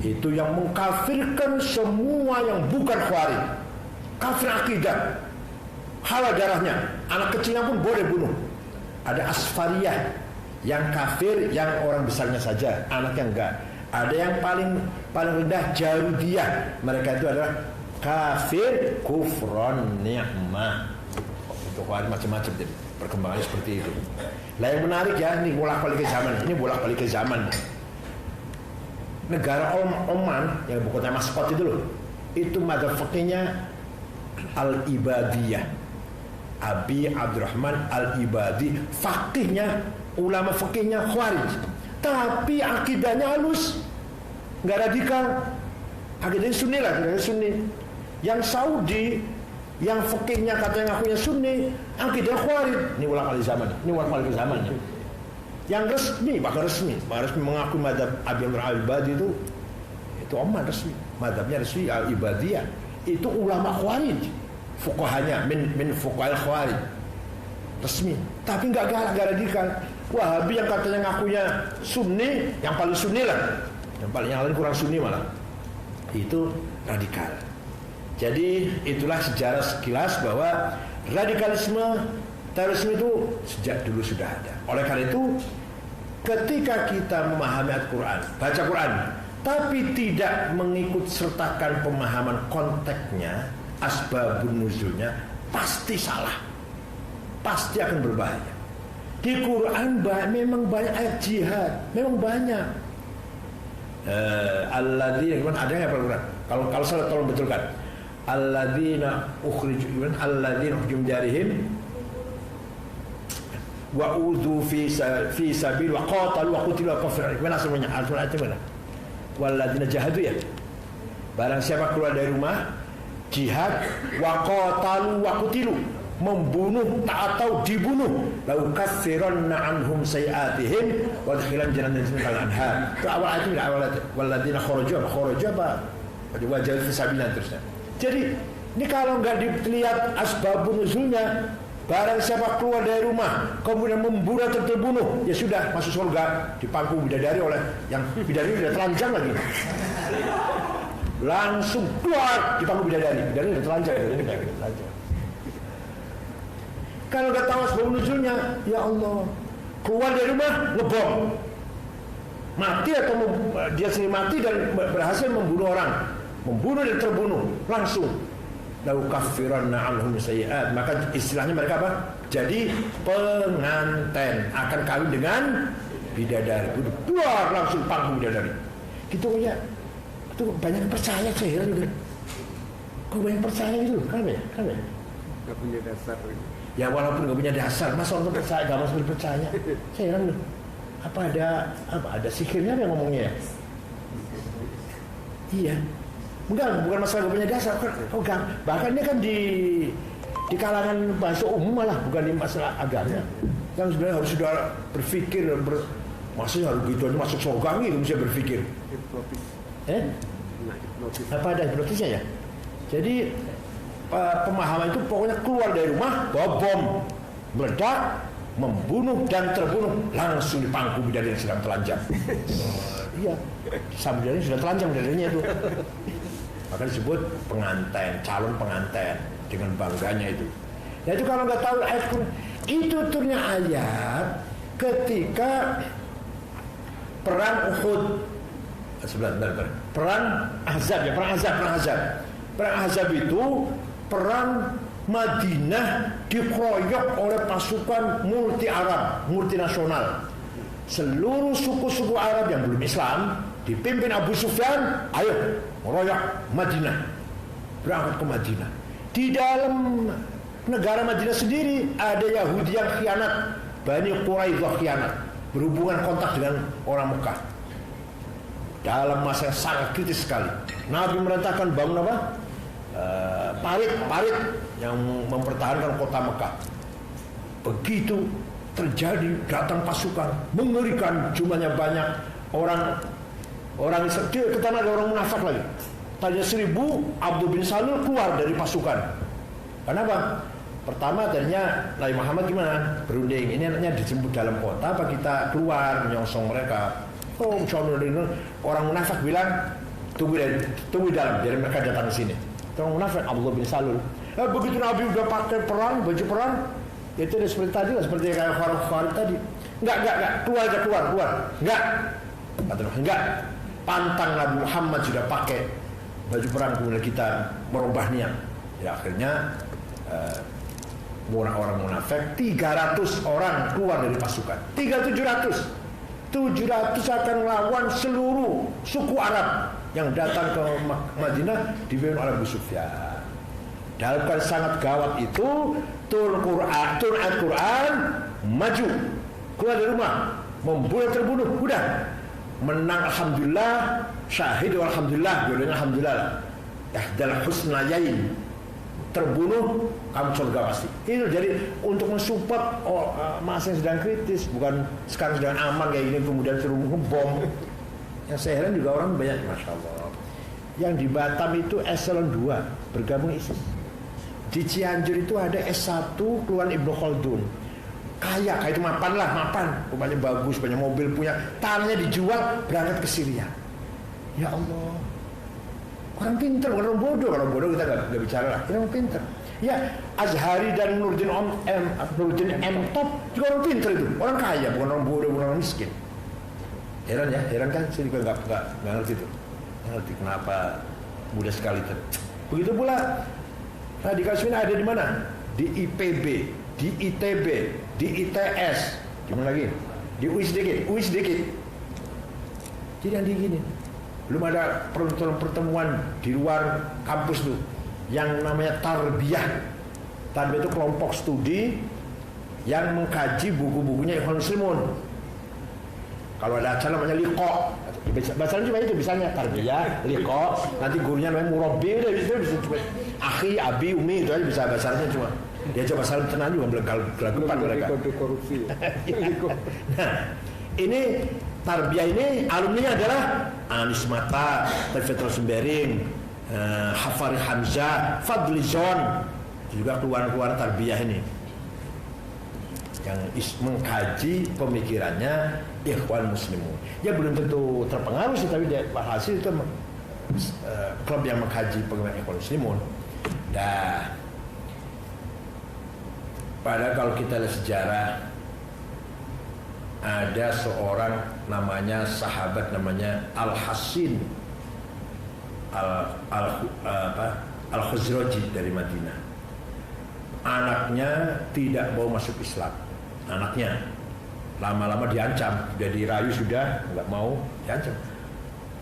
A: Itu yang mengkafirkan semua yang bukan Khawarij. Kafir akidah, halal darahnya, anak kecilnya pun boleh bunuh. Ada Asfariyah yang kafir, yang orang besarnya saja, anaknya enggak. Ada yang paling rendah Jarudiyah, mereka itu adalah kafir kufron ni'mah. Untuk Khawarij macam-macam, perkembangannya seperti itu. Nah yang menarik ya, ini bolak-balik ke zaman. Negara Oman yang ibu kota Maskot itu loh, itu madzhab fikihnya Al-Ibadiyah. Abi Abdurrahman Al-Ibadi, fakihnya, ulama fakihnya Khawarij, tapi akidahnya halus, nggak radikal. Akidahnya Sunni lah, akidahnya Sunni. Yang Saudi, yang fakihnya katanya ngakunya Sunni, akidah Khawarij. Ini ulama zaman, Yang resmi, bahkan resmi mengaku madzhab Abi Abdurrahman Al-Ibadi itu Oman resmi, madzhabnya resmi Al-Ibadiyah. Itu ulama Khawarij, fuqahanya min fuqahal Khawarij resmi, tapi nggak galak, nggak radikal. Wahabi yang katanya ngakunya Sunni, yang paling Sunni lah, yang lain kurang Sunni malah, itu radikal. Jadi itulah sejarah sekilas bahwa radikalisme, terorisme itu sejak dulu sudah ada. Oleh karena itu, ketika kita memahami Al-Quran, baca Quran, tapi tidak mengikut sertakan pemahaman konteksnya, asbabun nuzulnya, pasti salah, pasti akan berbahaya. Di Quran memang banyak ayat jihad, memang banyak. Alladzina, ada nggak Quran? Kalau salah tolong betulkan. Alladzina ukhriju jarihim wa udhu fi sabil wa qatalu wa qutilu wa kafir. Mana semuanya? Al-Quran itu mana? Walladzina jahadu ya. Barang siapa keluar dari rumah jihad, wa qatalu wa qutilu, membunuh atau dibunuh, lau kaffiranna anhum sayiatihim wa adkhilan jannatin kal anhar. Itu awal ayat, walladzina kharaju apa? Wajah fisabilillah terusnya. Jadi ini kalau enggak dilihat asbabun nuzulnya, barang siapa keluar dari rumah kemudian membunuh atau terbunuh, ya sudah masuk surga, dipangku bidadari oleh yang bidadari sudah telanjang lagi. Langsung keluar dipangku bidadari sudah telanjang. Kalau nggak tahu asbabun nuzulnya, ya Allah, keluar dari rumah ngebom, mati atau dia sendiri mati dan berhasil membunuh orang, membunuh dan terbunuh langsung. Lau kaffiranna anhum sayiat, maka istilahnya mereka apa? Jadi pengantin, akan kawin dengan bidadari. Keluar langsung panggung bidadari. Gitu ya. Itu banyak yang percaya, saya heran gitu. Kok banyak percaya gitu? Kenapa ya?
C: Gak punya dasar.
A: Ya walaupun gak punya dasar, masa orang percaya, gak masuk percaya. Saya heran loh. Apa ada sihirnya yang ngomongnya ya? Iya. Enggak, bukan masalah gak punya dasar. Bahkan ini kan di kalangan bahasa umum malah, bukan di masalah agama. Yang sebenarnya harus sudah berpikir, maksudnya harus gitu aja masuk surga gitu mesti berpikir.
C: Hipnotis. Hipnotis.
A: Apa ada hipnotisnya ya? Jadi pemahaman itu pokoknya keluar dari rumah, bawa bom, meledak, membunuh dan terbunuh, langsung dipangku bidadari yang sedang telanjang. Iya, sama bidadari sudah telanjang bidadarinya itu. Maka disebut pengantin, calon pengantin dengan bangganya itu. Nah itu kalau nggak tahu ayat Quran, itu turunnya ayat ketika perang Uhud. Sebentar. Perang Ahzab ya, perang Ahzab. Perang Ahzab itu perang Madinah dikeroyok oleh pasukan multi Arab, multinasional. Seluruh suku-suku Arab yang belum Islam dipimpin Abu Sufyan, ayo meroyok Madinah, berangkat ke Madinah. Di dalam negara Madinah sendiri ada Yahudi yang khianat, Bani Quraidah khianat, berhubungan kontak dengan orang Mekah. Dalam masa yang sangat kritis sekali, Nabi merintahkan bangun apa? Parit yang mempertahankan kota Mekah. Begitu terjadi, datang pasukan mengerikan, jumlahnya banyak, orang sedih, ke tanah ada orang munafik lagi. Tadinya 1000, Abdul bin Salul keluar dari pasukan. Kenapa? Pertama tadinya Nabi Muhammad gimana? Berunding, ini anaknya dijemput dalam kota apa kita keluar menyongsong mereka? Oh, orang munafik bilang tunggu dalam, biar mereka datang ke sini. Orang munafik Abdullah bin Salul. Begitu Nabi udah pakai perang, baju perang, itu udah seperti tadi lah, seperti kayak Khalid tadi. Enggak, keluar. Enggak. Pantang Nabi Muhammad sudah pakai baju perang, kemudian kita merubah niat. Ya akhirnya orang munafik 300 orang keluar dari pasukan. 700 akan melawan seluruh suku Arab yang datang ke Madinah dipimpin oleh Abu Sufyan. Dalam keadaan sangat gawat itu turun Al-Quran, maju keluar dari rumah, membunuh terbunuh, udah menang alhamdulillah, syahid alhamdulillah, dua-duanya alhamdulillah. Ihdal husnayain, terbunuh kamu surga pasti. Itu jadi untuk mensupport masa yang sedang kritis, bukan sekarang sedang aman kayak gini kemudian suruh ngebom. Yang saya heran juga orang banyak, masya Allah. Yang di Batam itu eselon 2 bergabung ISIS. Di Cianjur itu ada S1 keluar Ibnu Khaldun. Kaya itu mapan, rumahnya bagus, banyak mobil punya, tanahnya dijual berangkat ke Syria. Ya Allah. Orang pintar, bukan orang bodoh. Kalau bodoh kita nggak bicara lah. Ini orang pintar. Ya, Azhari dan Nurdin M Top juga orang pintar itu. Orang kaya, bukan orang bodoh, bukan orang miskin. Heran kan? Saya juga nggak ngerti itu. Nggak ngerti kenapa mudah sekali itu. Begitu pula radikalisme ada di mana? Di IPB, di ITB, di ITS, di mana lagi? Di UI sedikit. Jadi yang gini. Belum ada pertemuan di luar kampus tuh yang namanya tarbiyah. Tarbiyah itu kelompok studi yang mengkaji buku-bukunya Ikhwanul Muslimun. Kalau ada acara namanya liqa, bahasanya cuma itu, misalnya tarbiyah, liqa, nanti gurunya namanya murabbi, udah bisa akhi, abi, umi, itu aja bisa bahasanya cuma. Dia coba salam tenang juga belakang mereka.
C: Korupsi.
A: Nah, ini tarbiyah ini alumninya adalah Anis Mata, Tafetul Sembering, Hafari Hamzah, Fadli Zon, juga keluar tarbiyah ini yang mengkaji pemikirannya Ikhwan Muslimun. Ya belum tentu terpengaruh sih, tapi dia hasil itu klub yang mengkaji pemikiran Ikhwan Muslimun. Dah. Padahal kalau kita lihat sejarah, ada seorang namanya sahabat namanya Al-Hasin Al-Khazraji dari Madinah. Anaknya tidak mau masuk Islam. Anaknya lama-lama diancam, sudah dirayu, sudah nggak mau, diancam.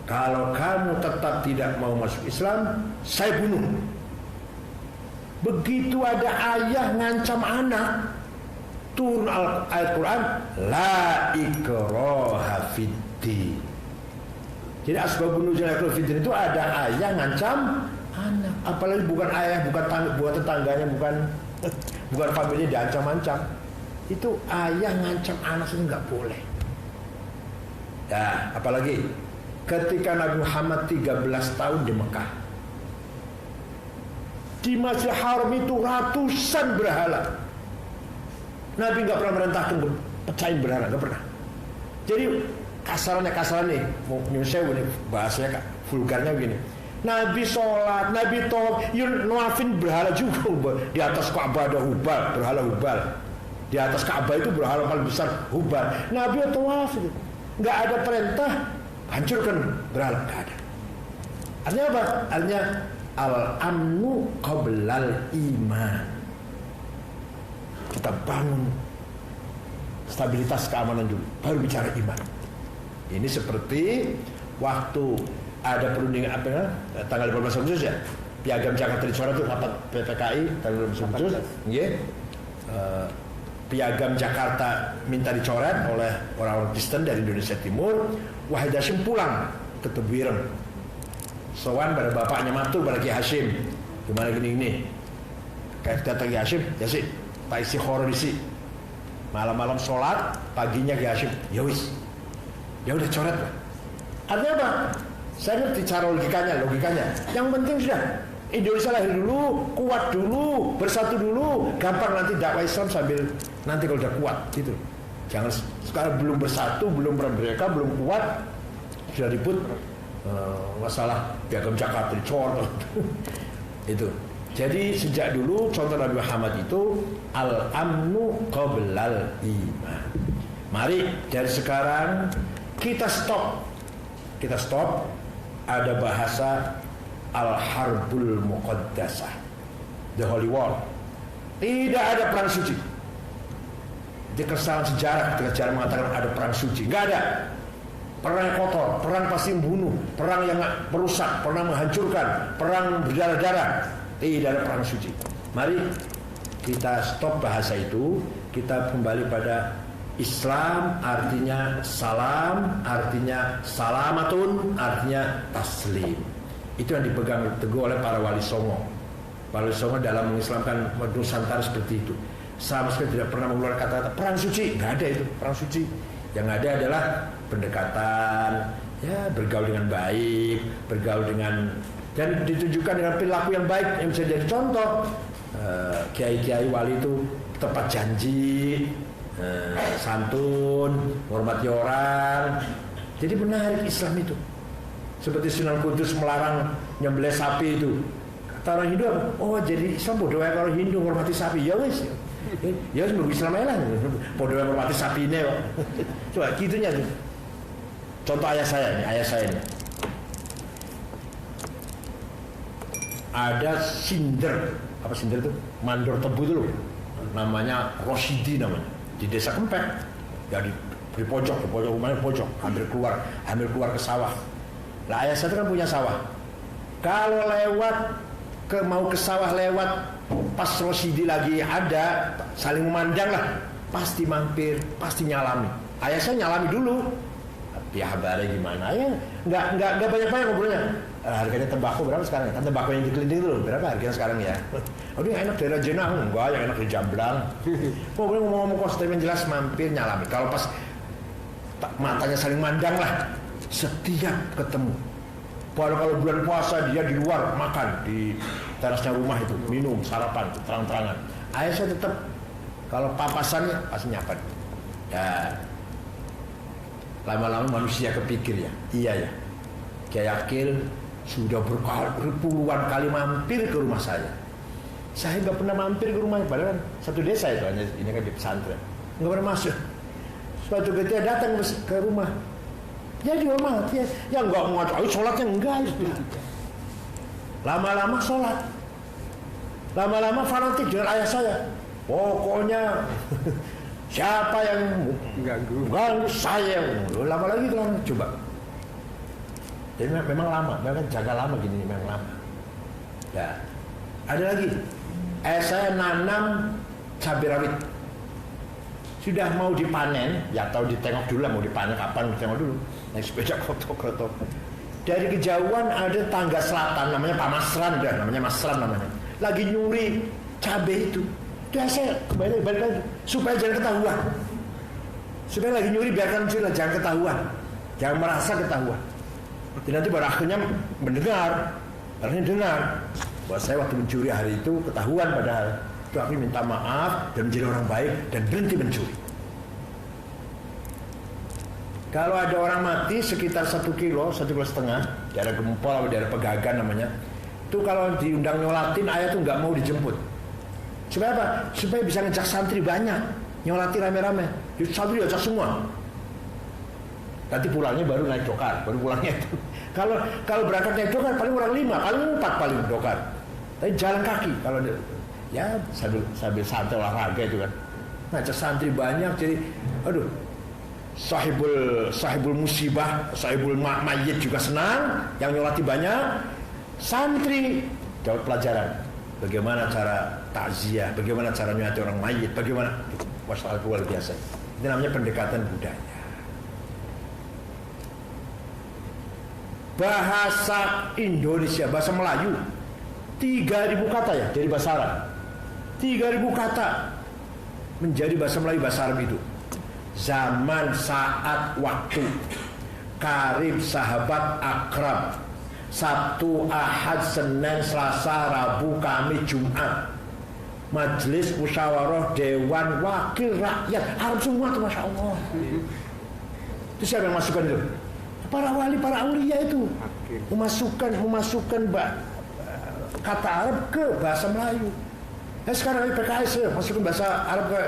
A: Kalau kamu tetap tidak mau masuk Islam, saya bunuh. Begitu ada ayah ngancam anak, turun ayat Quran, la ikraha fiddin. Jadi asbabun nuzul ayatul fiddin itu ada ayah ngancam anak, apalagi bukan ayah, bukan tetangganya, bukan family diancam-ancam. Itu ayah ngancam anak itu nggak boleh. Ya, apalagi ketika Nabi Muhammad 13 tahun di Mekah, di Masjidil Haram itu ratusan berhala. Nabi nggak pernah merintahkan pecahin berhala, nggak pernah. Jadi kasaran nih, mau nyusul nih bahasanya vulgarnya begini. Nabi sholat, Nabi tawaf, nuafin berhala juga. Di atas Ka'bah ada Hubal, berhala Hubal. Di atas Ka'bah itu berhala paling besar Hubal. Nabi tawaf itu, nggak ada perintah hancurkan berhala, nggak ada. Artinya apa? Artinya al-amnu qablal iman. Kita bangun stabilitas keamanan dulu, baru bicara iman. Ini seperti waktu ada perundingan tanggal 15 Agustus ya, Piagam Jakarta dicoret itu rapat PPKI tanggal 15 Agustus, Piagam Jakarta minta dicoret oleh orang-orang Kristen dari Indonesia Timur. Wahid Hashim pulang ke Tebuireng, sowan pada bapaknya matur pada Ki Hashim, gimana gini kayak datang Ki Hashim, ya sih tak isi khoro disi, malam-malam sholat, paginya Ki Hashim, ya wis, ya udah coret lah. Artinya apa? Saya ngerti cara logikanya. Yang penting sudah Indonesia lahir dulu, kuat dulu, bersatu dulu, gampang nanti dakwah Islam sambil nanti kalau udah kuat gitu. Jangan sekarang belum bersatu, belum merdeka, belum kuat, sudah ribut masalah Piagam Jakarta dicoret. Itu. Jadi sejak dulu contoh Nabi Muhammad itu al-amnu qablal iman. Mari dari sekarang kita stop. Ada bahasa al-harbul muqaddasah, the holy war. Tidak ada perang suci. Di kesalahan sejarah ketika sejarah mengatakan ada perang suci, nggak ada. Perang yang kotor, perang pasti membunuh, perang yang merusak, perang menghancurkan, perang berdarah-darah. Tidak ada perang suci. Mari kita stop bahasa itu, kita kembali pada Islam, artinya salam, artinya salamatun, artinya taslim. Itu yang dipegang teguh oleh para wali songo. Wali songo dalam mengislamkan Nusantara seperti itu. Sama sekali tidak pernah mengeluarkan kata-kata perang suci, nggak ada itu perang suci. Yang ada adalah pendekatan, ya bergaul dengan baik, bergaul dengan dan ditunjukkan dengan perilaku yang baik yang bisa jadi contoh. Kiai-kiai wali itu tepat janji, santun, menghormati orang. Jadi menarik Islam itu. Seperti Sunan Kudus melarang nyembelih sapi itu. Kata orang Hindu, oh jadi Islam bodoh ya kalau Hindu menghormati sapi. Ya wis. Ya wis berbisa Islam lah. Bodoh yang menghormati sapi ini kok. Coba gitunya tuh. Contoh ayah saya ini. Ada sinder, apa sinder itu? Mandor tebu itu loh. Namanya Rosidi namanya. Di desa Kempek, ya di pojok rumahnya pojok, hampir keluar ke sawah. Lah ayah saya itu kan punya sawah. Kalau mau ke sawah lewat pas Rosidi lagi ada, saling memandang lah, pasti mampir, pasti nyalami. Ayah saya nyalami dulu. Tapi kabarnya gimana? Ya nggak banyak ngobrolnya. Harganya tembakau berapa sekarang? Kan tembakau yang dikeliling itu loh, berapa harganya sekarang ya? Oh dia enak daerah Jenang, enggak yang enak di Jamblang. Pokoknya ngomong-ngomong konsep yang jelas mampir nyalami. Kalau pas matanya saling mandang lah, setiap ketemu. Kalau bulan puasa dia di luar makan di terasnya rumah itu, minum, sarapan, terang-terangan. Ayah saya tetap kalau papasannya pasti nyapa. Ya lama-lama manusia kepikir ya, iya ya. Kayak Akil sudah berpuluhan kali mampir ke rumah saya. Saya nggak pernah mampir ke rumahnya, padahal satu desa itu hanya ini kan di pesantren, nggak pernah masuk. Suatu ketika datang ke rumah, ya dihormati, ya nggak mau sholatnya enggak. Lama-lama sholat, lama-lama fanatik dengan ayah saya. Pokoknya siapa yang ganggu saya, lama lagi kan coba. Jadi memang lama, memang jaga lama gini, memang lama. Ya, ada lagi. Saya nanam cabai rawit. Sudah mau dipanen, ya tahu ditengok dulu lah mau dipanen kapan, ditengok dulu. Naik sepeda krotok-krotok. Dari kejauhan ada tangga selatan, namanya Pak Masran dah, namanya Masran namanya. Lagi nyuri cabai itu. Udah saya kembali lagi supaya jangan ketahuan. Supaya lagi nyuri biarkan mencuri, jangan ketahuan. Jangan merasa ketahuan. Jadi nanti pada akhirnya akhirnya dengar bahwa saya waktu mencuri hari itu ketahuan padahal. Itu aku minta maaf dan menjadi orang baik dan berhenti mencuri. Kalau ada orang mati sekitar 1 kilo, 1,5 kilo, daerah Gempol atau daerah Pegagan namanya, itu kalau diundang nyolatin ayah tuh nggak mau dijemput. Supaya apa? Supaya bisa ngejak santri banyak, nyolatin rame-rame. Santri ajak semua. Nanti pulangnya baru naik dokar, baru pulangnya itu. Kalau berangkat naik dokar paling orang 5, paling 4 paling dokar. Tapi jalan kaki kalau ya sambil santai olahraga itu kan. Ngajak santri banyak jadi aduh. Sahibul musibah, sahibul mayit juga senang, yang nyolati banyak. Santri dapat pelajaran bagaimana cara takziah, bagaimana cara nyolati orang mayit, bagaimana masalah luar biasa. Itu namanya pendekatan budaya. Bahasa Indonesia, bahasa Melayu 3.000 kata ya dari bahasa Arab. 3.000 kata menjadi bahasa Melayu, bahasa Arab itu. Zaman, saat, waktu, karib, sahabat, akrab, Sabtu, Ahad, Senin, Selasa, Rabu, Kamis, Jumat, majelis, musyawarah, dewan, wakil, rakyat, Arab semua tuh, Masya Allah. Itu siapa yang masukkan itu? Para wali, para aulia itu memasukkan kata Arab ke bahasa Melayu. Sekarang PKS ya, masukin bahasa Arab ke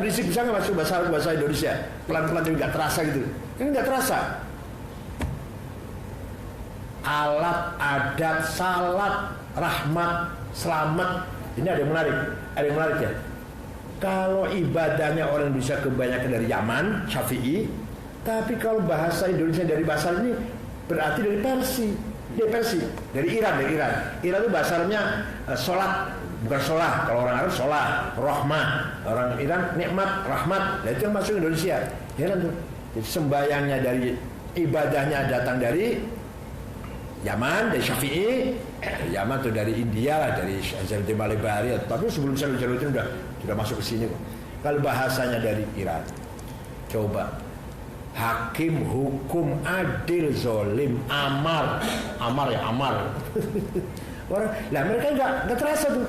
A: berisik bisa nggak masuk bahasa Indonesia pelan-pelan tapi nggak terasa gitu. Ini nggak terasa. Alat, adat, salat, rahmat, selamat. Ini ada yang menarik ya. Kalau ibadahnya orang Indonesia kebanyakan dari Yaman, Syafi'i, tapi kalau bahasa Indonesia dari bahasa ini berarti dari Persia, dari Iran. Iran itu bahasa Arabnya sholat, bukan sholah. Kalau orang Arab sholah, rahmah. Orang Iran nikmat, rahmat. Nah, itu yang masuk Indonesia. Heran tuh. Jadi sembayangnya dari ibadahnya datang dari Yaman, dari Syafi'i. Yaman tuh dari India lah, dari Jaludin Malibari. Tapi sebelum Jaludin sudah masuk ke sini kok. Kalau bahasanya dari Iran, coba. Hakim, hukum, adil, zolim, amar ya amar. Orang, lah mereka nggak terasa tuh.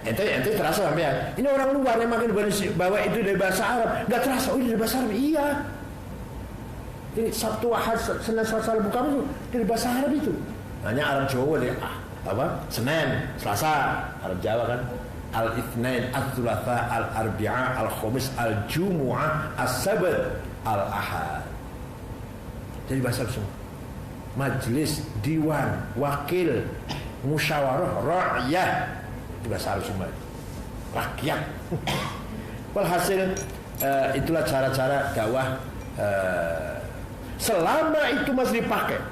A: Ente terasa sampai ya. Ini orang luar yang makin bawa itu dari bahasa Arab, nggak terasa. Oh ini dari bahasa Arab, iya. Jadi Sabtu, Ahad, Senin, Selasa, Rabu, Kamis itu dari bahasa Arab itu. Hanya Arab Jawa deh, Senin, Selasa, Arab Jawa kan. Al-Itsnain, Al-Tsulatsa, Al-Arbi'a, Al-Khamis, Al-Jumu'ah, As-Sabt, Al-Ahad. Jadi bahasa semua. Majelis, diwan, wakil, musyawarah, rakyat. Itu bahasa Arab semua. Rakyat. Walhasil itulah cara-cara dakwah. Selama itu masih dipakai,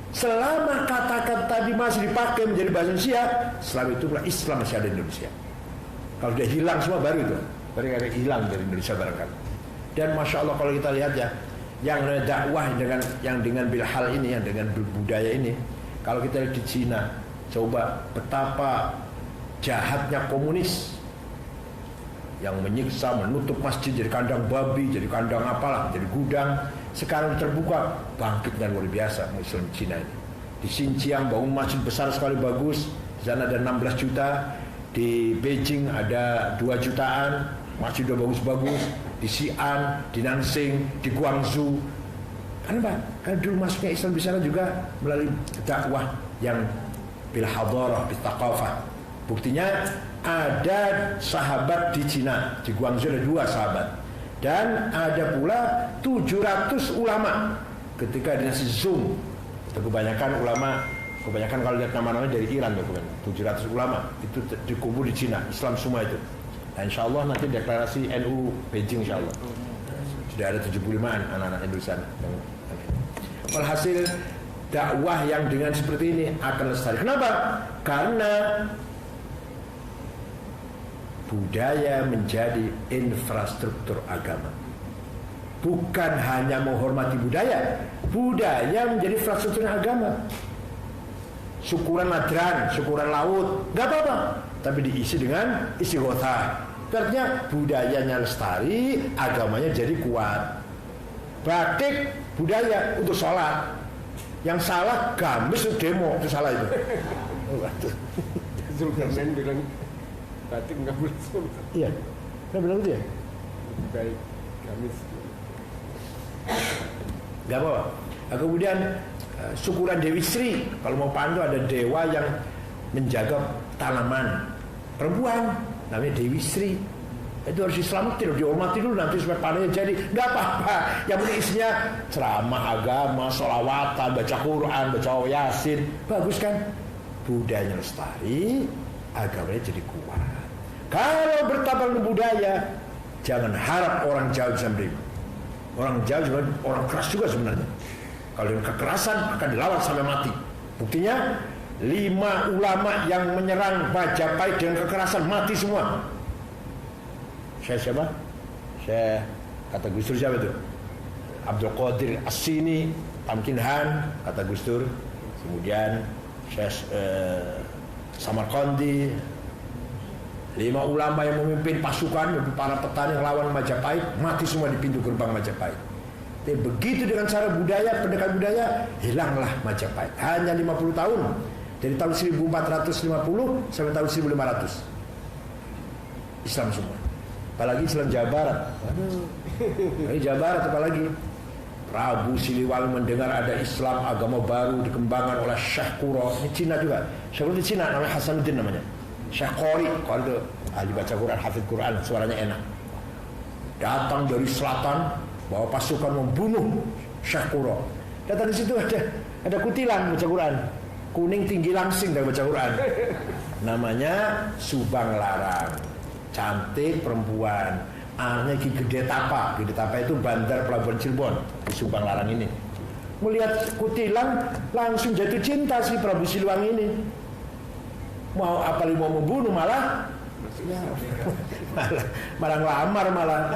A: selama kata-kata tadi masih dipakai menjadi bahasa Indonesia, selama itu Islam masih ada di Indonesia. Kalau dia hilang semua baru itu, baru hilang dari Indonesia barangkali. Dan Masya Allah kalau kita lihat ya, yang dakwah dengan bilhal ini, yang dengan budaya ini, kalau kita lihat di Cina, coba betapa jahatnya komunis yang menyiksa, menutup masjid jadi kandang babi, jadi kandang apalah, jadi gudang. Sekarang terbuka, bangkit dan luar biasa Muslim Cina ini. Di Xinjiang bangun masjid besar sekali bagus, di sana ada 16 juta, di Beijing ada 2 jutaan, masjid udah bagus-bagus, di Xi'an, di Nanxing, di Guangzhou. Kenapa? Karena dulu masuknya Islam di sana juga melalui dakwah yang bil hadarah, bil thaqafah. Buktinya ada sahabat di Cina, di Guangzhou ada 2 sahabat. Dan ada pula 700 ulama ketika dinasti Zoom. Itu kebanyakan ulama, kalau lihat nama-namanya dari Iran tuh, 700 ulama itu dikubur di Cina, Islam semua itu. Nah, insya Allah nanti deklarasi NU Beijing insya Allah. Sudah ada 75-an anak-anak Indonesia. Walhasil dakwah yang dengan seperti ini akan lestari. Kenapa? Karena budaya menjadi infrastruktur agama. Bukan hanya menghormati budaya, budaya menjadi infrastruktur agama. syukuran ladran, syukuran laut, nggak apa-apa. Tapi diisi dengan istighosah. Artinya budayanya lestari, agamanya jadi kuat. Batik budaya untuk sholat. Yang salah gamis demo, itu salah itu.
C: Zulkarnain bilang batik nggak boleh sholat.
A: Iya, nggak bilang gitu ya?
C: Baik, gamis.
A: Nggak apa-apa. Nah, kemudian syukuran Dewi Sri. Kalau mau pandu ada dewa yang menjaga tanaman. Perempuan namanya Dewi Sri. Itu harus diselamatin, dihormati dulu nanti supaya panennya jadi. Nggak apa-apa. Yang penting isinya ceramah agama, sholawatan, baca Quran, baca Yasin. Bagus kan? Budayanya lestari, agamanya jadi kuat. Kalau bertabang budaya, jangan harap orang Jawa bisa menerima. Orang Jawa sebenarnya orang keras juga sebenarnya. Kalau dengan kekerasan akan dilawan sampai mati. Buktinya 5 ulama yang menyerang Majapahit dengan kekerasan mati semua. Saya siapa? Saya kata Gus Dur siapa itu? Abdul Qadir As-Sini, Tamkin Han, kata Gus Dur. Kemudian saya Samarkandi. 5 ulama yang memimpin pasukan, para petani yang lawan Majapahit, mati semua di pintu gerbang Majapahit. Tapi begitu dengan cara budaya, pendekatan budaya, hilanglah Majapahit. Hanya 50 tahun. Dari tahun 1450 sampai tahun 1500. Islam semua. Apalagi Islam Jawa Barat. Ini Jawa Barat apalagi. Prabu Siliwangi mendengar ada Islam, agama baru dikembangkan oleh Syekh Qura. Ini Cina juga. Syekh Qura di Cina, namanya Hasanuddin namanya. Syekh Qori itu ahli baca Quran, hafidz Quran, suaranya enak. Datang dari selatan, bawa pasukan membunuh Syekh Qura. Datang di situ ada kutilan baca Quran. Kuning tinggi langsing dari baca Quran. Namanya Subang Larang. Cantik perempuan. Anaknya Ki Gede Tapa. Gede Tapa itu bandar pelabuhan Cirebon di Subang Larang ini. Melihat kutilan langsung jatuh cinta si Prabu Siliwangi ini. Mau apalagi mau membunuh malah malah ngelamar malah.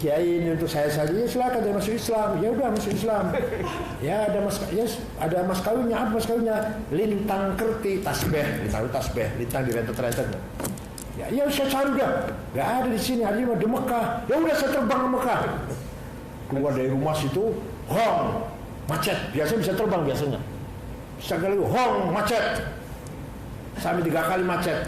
A: Kiai ini untuk saya saja, ya silakan dia masuk Islam. Ya udah masuk Islam. Ya ada mas kawinnya, apa mas kawinnya? Lintang kerti tasbih, ditaruh tasbih, lintang direntet-rentet. Ya saya cari udah, nggak ada di sini, ada di Mekah. Ya udah saya terbang ke Mekah. Keluar dari rumah situ, hong, macet. Biasanya bisa terbang biasanya. Sekali hong, macet. Sampai 3 kali macet.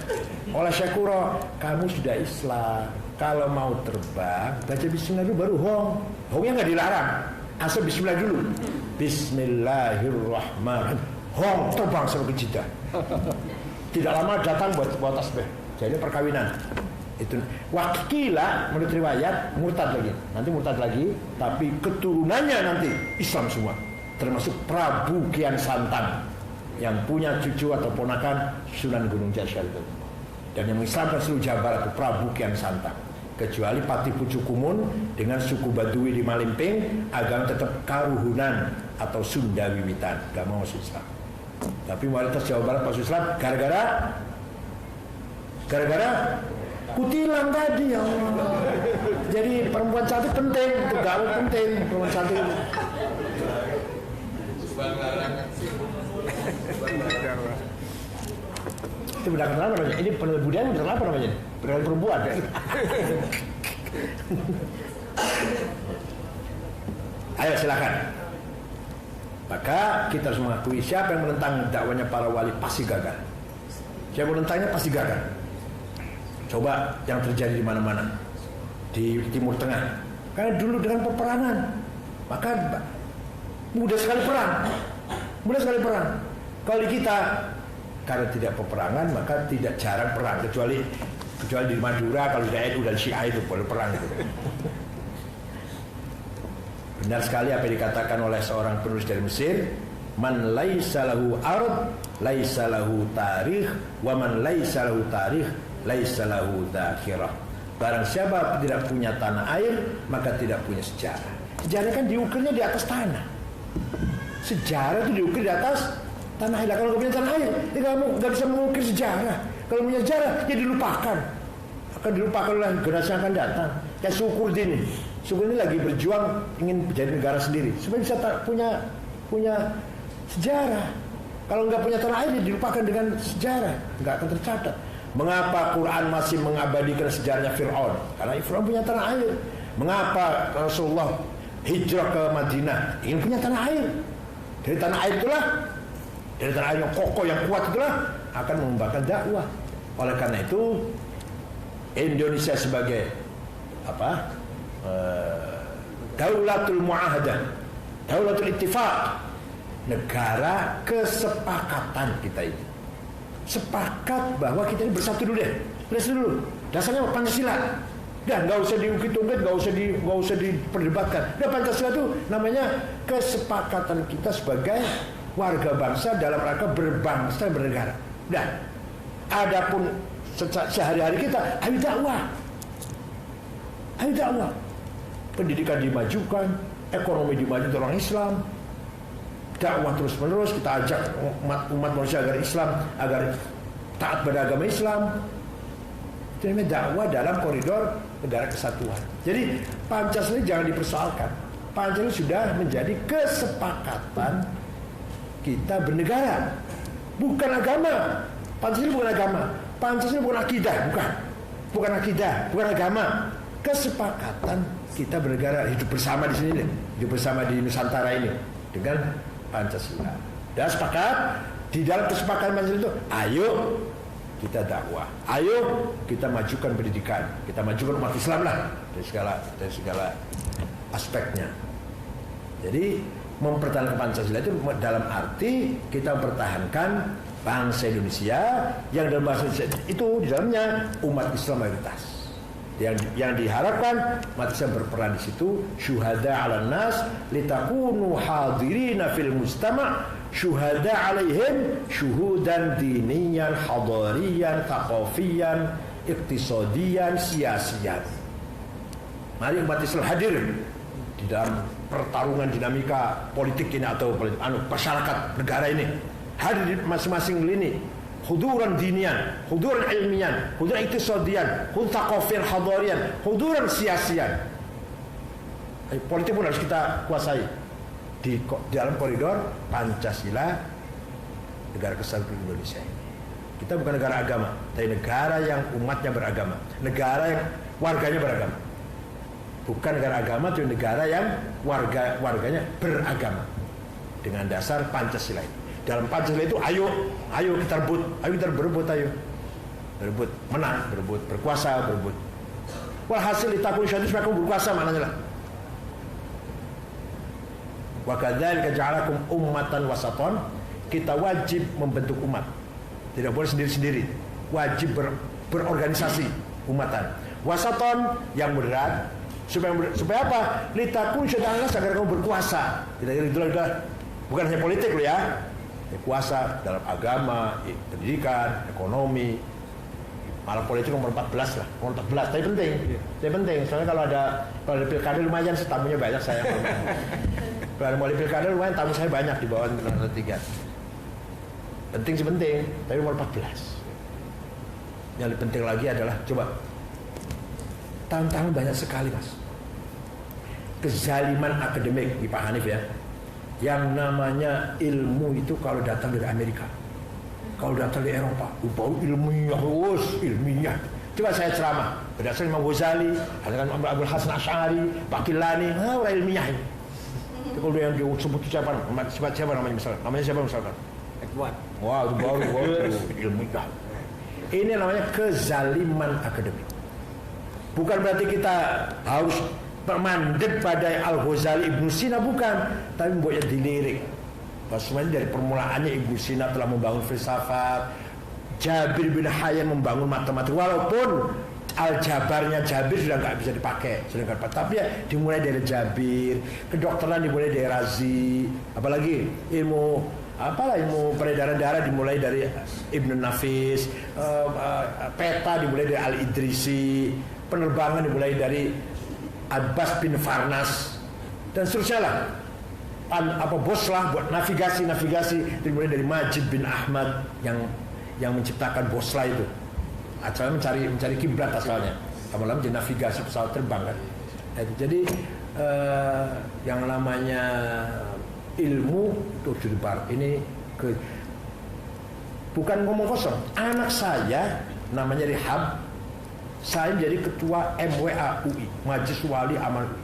A: Oleh Syekh Qura, kamu sudah Islam. Kalau mau terbang, baca bismillah dulu baru hong. Hongnya nggak dilarang. Asal bismillah dulu. Bismillahirrahmanirrahim. Hong terbang sampai ke Jeddah. Tidak lama datang buat tasbih. Jadi perkawinan. Itu wakila menurut riwayat murtad lagi. Nanti murtad lagi, tapi keturunannya nanti Islam semua. Termasuk Prabu Kian Santang yang punya cucu atau ponakan Sunan Gunung Jati itu. Dan yang Islamkan seluruh Jawa Barat itu Prabu Kian Santang. Kecuali Patih Pucukumun dengan suku Baduy di Malimping, agama tetap Karuhunan atau Sunda Wiwitan, gak mau masuk Islam. Tapi mayoritas Jawa Barat masuk Islam gara-gara kutilan tadi ya Allah. Jadi perempuan cantik penting, untuk gaul penting perempuan cantik itu. Itu pendekatan apa namanya? Ini pendekatan budaya pendekatan apa namanya? Pendekatan perempuan. Ayo silakan. Maka kita harus mengakui siapa yang menentang dakwanya para wali pasti gagal. Siapa yang menentangnya pasti gagal. Coba yang terjadi di mana-mana di Timur Tengah. Karena dulu dengan peperangan, maka mudah sekali perang. Kalau di kita karena tidak peperangan maka tidak jarang perang, kecuali di Madura kalau di NU dan Syiah itu boleh perang itu. Benar sekali apa yang dikatakan oleh seorang penulis dari Mesir, man laisa lahu ard laisa lahu tarikh wa man laisa lahu tarikh laisa lahu dzakhirah. Barang siapa tidak punya tanah air maka tidak punya sejarah. Sejarah kan diukurnya di atas tanah. Sejarah itu diukir di atas tanah air. Kalau nggak punya tanah air, ya nggak bisa mengukir sejarah. Kalau punya sejarah, ya dilupakan. Akan dilupakan oleh generasi yang akan datang. Kayak Syukurdin ini. Syukurdin lagi berjuang ingin menjadi negara sendiri supaya bisa punya sejarah. Kalau nggak punya tanah air, dilupakan dengan sejarah, nggak akan tercatat. Mengapa Quran masih mengabadikan sejarahnya Fir'aun? Karena Fir'aun punya tanah air. Mengapa Rasulullah hijrah ke Madinah? Ingin punya tanah air. Dari tanah air itulah, dari tanah air yang kokoh, yang kuat itulah akan mengembangkan dakwah. Oleh karena itu, Indonesia sebagai Daulatul Mu'ahadah, Daulatul Ittifaq, negara kesepakatan kita ini. Sepakat bahwa kita ini bersatu dulu deh. Bersatu dulu. Dasarnya Pancasila. Dan nggak usah diungkit-ungkit, nggak usah diperdebatkan. Dan Pancasila itu namanya kesepakatan kita sebagai warga bangsa dalam rangka berbangsa dan bernegara. Dan adapun sehari-hari kita, ayo dakwah. Ayo dakwah. Pendidikan dimajukan, ekonomi dimajukan orang Islam. Dakwah terus-menerus, kita ajak umat manusia agar Islam, agar taat pada agama Islam. Itu namanya dakwah dalam koridor negara kesatuan. Jadi Pancasila jangan dipersoalkan. Pancasila sudah menjadi kesepakatan kita bernegara, bukan agama. Pancasila bukan agama. Pancasila bukan akidah, bukan akidah, bukan agama. Kesepakatan kita bernegara, hidup bersama di sini, hidup bersama di Nusantara ini dengan Pancasila. Dan sepakat di dalam kesepakatan Pancasila itu, ayo kita dakwah, ayo kita majukan pendidikan, kita majukan umat Islam lah dari segala aspeknya. Jadi mempertahankan Pancasila itu dalam arti kita mempertahankan bangsa Indonesia yang dalam bangsa Indonesia itu di dalamnya umat Islam mayoritas. Yang diharapkan umat Islam berperan di situ, syuhada 'alan nas litakunu hadirina fil mujtama' syuhada 'alaihim syuhudan diniyan hadariyan thaqafiyan iktisadiyan siyasiyan. Mari umat Islam hadir di dalam pertarungan dinamika politik ini atau masyarakat negara ini, hadir di masing-masing lini. Huduran dinian, huduran ilmian, huduran iktisadian, huduran thaqafiyan hadarian, huduran siyasian. Politik pun harus kita kuasai di dalam koridor Pancasila negara kesatuan Indonesia ini. Kita bukan negara agama, tapi negara yang umatnya beragama, negara yang warganya beragama. Bukan negara agama, tapi negara yang warganya beragama dengan dasar Pancasila ini. Dalam Pancasila itu ayo kita berebut, berebut menang, berebut berkuasa, berebut. Walhasil litakun syahid supaya kamu berkuasa, maknanya lah. Wa kadzalika ja'alakum ummatan wasaton, kita wajib membentuk umat. Tidak boleh sendiri-sendiri. Wajib berorganisasi umatan. Wasaton yang moderat, supaya apa? Litakun syahid agar kamu berkuasa. Bukan hanya politik loh ya. Kuasa dalam agama, pendidikan, ekonomi, malah politik nomor 14 lah, nomor 14. Tapi penting. Soalnya kalau ada pilkada lumayan, tamunya banyak saya. Kalau ada mulai pilkada lumayan, tamu saya banyak di bawah nomor 3. Penting sih penting, tapi nomor 14. Yang lebih penting lagi adalah coba tantangan banyak sekali mas. Kezaliman akademik di Pak Hanif ya. Yang namanya ilmu itu kalau datang dari Amerika, kalau datang dari Eropa, ilmiah. Coba saya ceramah berdasarkan Imam Ghazali, dengan Abdul Hasan Asy'ari, Pak Kilani, orang ilmiah ini. Kalau yang disebut siapa namanya misalkan? Namanya siapa misalkan?
C: Ekwan.
A: Wah, itu baru ilmiah. Ini namanya kezaliman akademik. Bukan berarti kita harus mandek pada Al-Ghazali, Ibnu Sina, bukan, tapi membuatnya dilirik. Sebenarnya dari permulaannya Ibnu Sina telah membangun filsafat, Jabir bin Hayyan membangun matematika, walaupun aljabarnya Jabir sudah nggak bisa dipakai, tapi ya dimulai dari Jabir, kedokteran dimulai dari Razi, apalagi ilmu peredaran darah dimulai dari Ibnu Nafis, peta dimulai dari Al-Idrisi, penerbangan dimulai dari Abbas bin Farnas dan seterusnya lah. Boslah buat navigasi dimulai dari Majid bin Ahmad yang menciptakan Boslah itu. Asalnya mencari kiblat asalnya. Lama-lama jadi navigasi pesawat terbang kan. Jadi yang namanya ilmu itu ini Bukan ngomong kosong. Anak saya namanya Rihab, saya jadi ketua MWA UI, Majelis Wali Amal UI.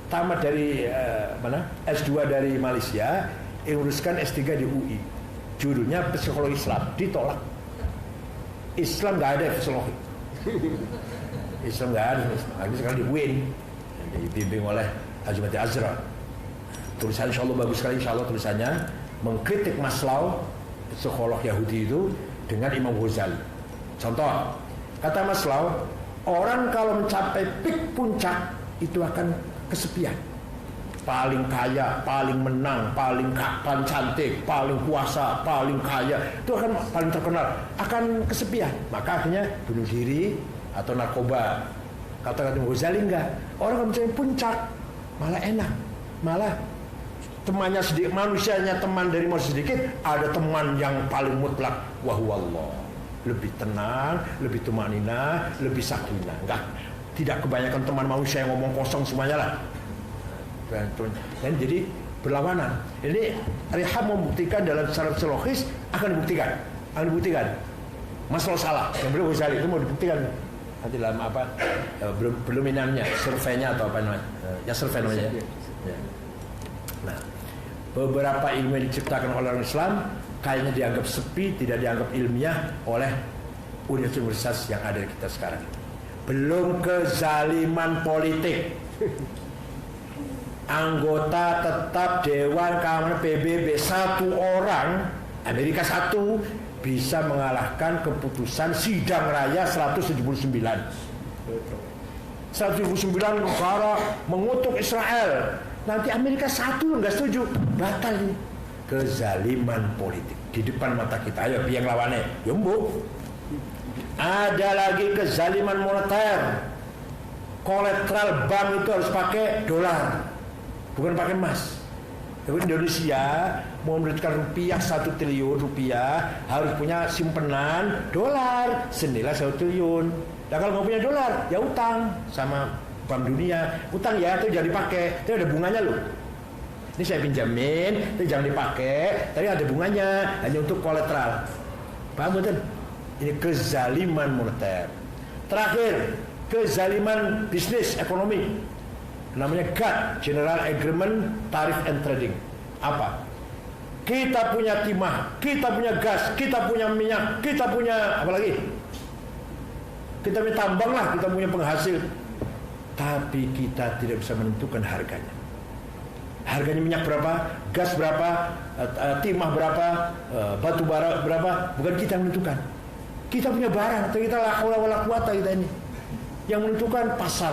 A: Tamat dari S2 dari Malaysia, uruskan S3 di UI. Judulnya Psikologi Islam, ditolak. Islam nggak ada psikologi. Islam nggak ada. Ini sekarang di UIN, dibimbing oleh Haji Mati Azra. Tulisannya insya Allah bagus sekali, insya Allah tulisannya mengkritik Maslow, psikolog Yahudi itu, dengan Imam Ghazali. Contoh, kata Maslow, orang kalau mencapai peak puncak itu akan kesepian. Paling kaya, paling menang, paling cantik, paling kuasa, paling kaya, itu akan paling terkenal, akan kesepian. Maka akhirnya bunuh diri atau narkoba. Kata-kata Ghazali enggak. Orang kalau mencapai puncak malah enak, malah temannya sedikit, manusianya teman dari manusia sedikit, ada teman yang paling mutlak, wahwallah, lebih tenang, lebih tumanina, lebih sakinah. Enggak, tidak kebanyakan teman manusia yang ngomong kosong semuanya lah. Dan jadi berlawanan. Ini Rihab membuktikan dalam secara psikologis, akan dibuktikan. Masalah salah, yang beliau Ghazali itu mau dibuktikan. Nanti dalam apa? Belum inamnya, surveinya atau apa namanya? Ya survei namanya. Ya. Nah, beberapa ilmu yang diciptakan oleh orang Islam kayaknya dianggap sepi, tidak dianggap ilmiah oleh universitas yang ada di kita sekarang. Belum kezaliman politik. Anggota tetap Dewan Keamanan PBB satu orang, Amerika satu, bisa mengalahkan keputusan sidang raya 179. 179 negara mengutuk Israel. Nanti Amerika satu nggak setuju, batal ini. Kezaliman politik di depan mata kita. Ayo yang lawannya, yumbu. Ada lagi kezaliman moneter. Kolateral bank itu harus pakai dolar, bukan pakai emas. Tapi Indonesia mau menerbitkan rupiah 1 triliun rupiah, harus punya simpenan dolar senilai 1 triliun. Nah kalau nggak punya dolar, ya utang sama Bank Dunia. Utang ya, itu jangan dipakai, itu ada bunganya loh. Ini saya pinjamin, itu jangan dipakai, tapi ada bunganya, hanya untuk kolateral. Paham betul? Ini kezaliman moneter. Terakhir, kezaliman bisnis ekonomi. Namanya GATT, General Agreement Tariff and Trading. Apa? Kita punya timah, kita punya gas, kita punya minyak, kita punya apa lagi? Kita punya tambang lah, kita punya penghasil. Tapi kita tidak bisa menentukan harganya. Harganya minyak berapa, gas berapa, timah berapa, batu bara berapa, bukan kita yang menentukan. Kita punya barang, kita la haula wala quwata kita ini. Yang menentukan pasar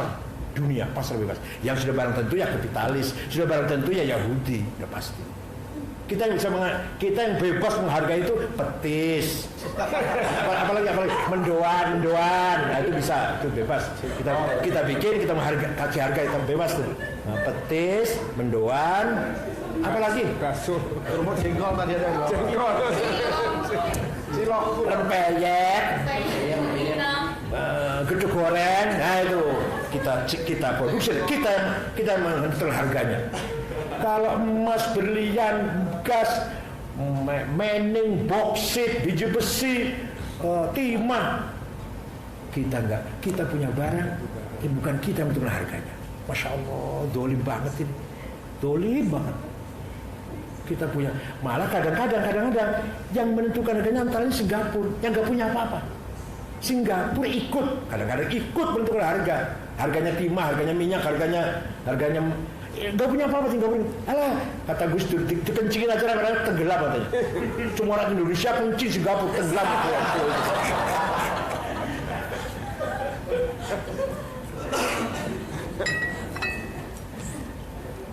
A: dunia, pasar bebas. Yang sudah barang tentu ya kapitalis, sudah barang tentu ya Yahudi, udah pasti. Kita yang bisa kita yang bebas menghargai itu petis. Apalagi mendoan. Nah, itu bisa, itu bebas. Kita bikin, kita kasih harga itu bebas tuh. Nah, petis, mendoan, apalagi
C: Kasur.
B: Rumput jengkol tadi ada.
C: Jengkol.
A: Cilok, rempeyek, gedung goreng. Nah itu kita produksi, kita menentukan harganya. Kalau emas, berlian, gas, mening, boksit, biji besi, timah, kita enggak. Kita punya barang, bukan kita yang menentukan harganya. Masya Allah, dolim banget ini, dolim banget. Kita punya, malah kadang-kadang yang menentukan harganya antara Singapura yang nggak punya apa-apa. Singapura ikut, kadang-kadang ikut menentukan harganya timah, harganya minyak, harganya nggak punya apa-apa Singapura. Alah, kata Gus Dur, dikencingin aja kadang-kadang tenggelam katanya. Cuma orang Indonesia kencing, Singapura tenggelam.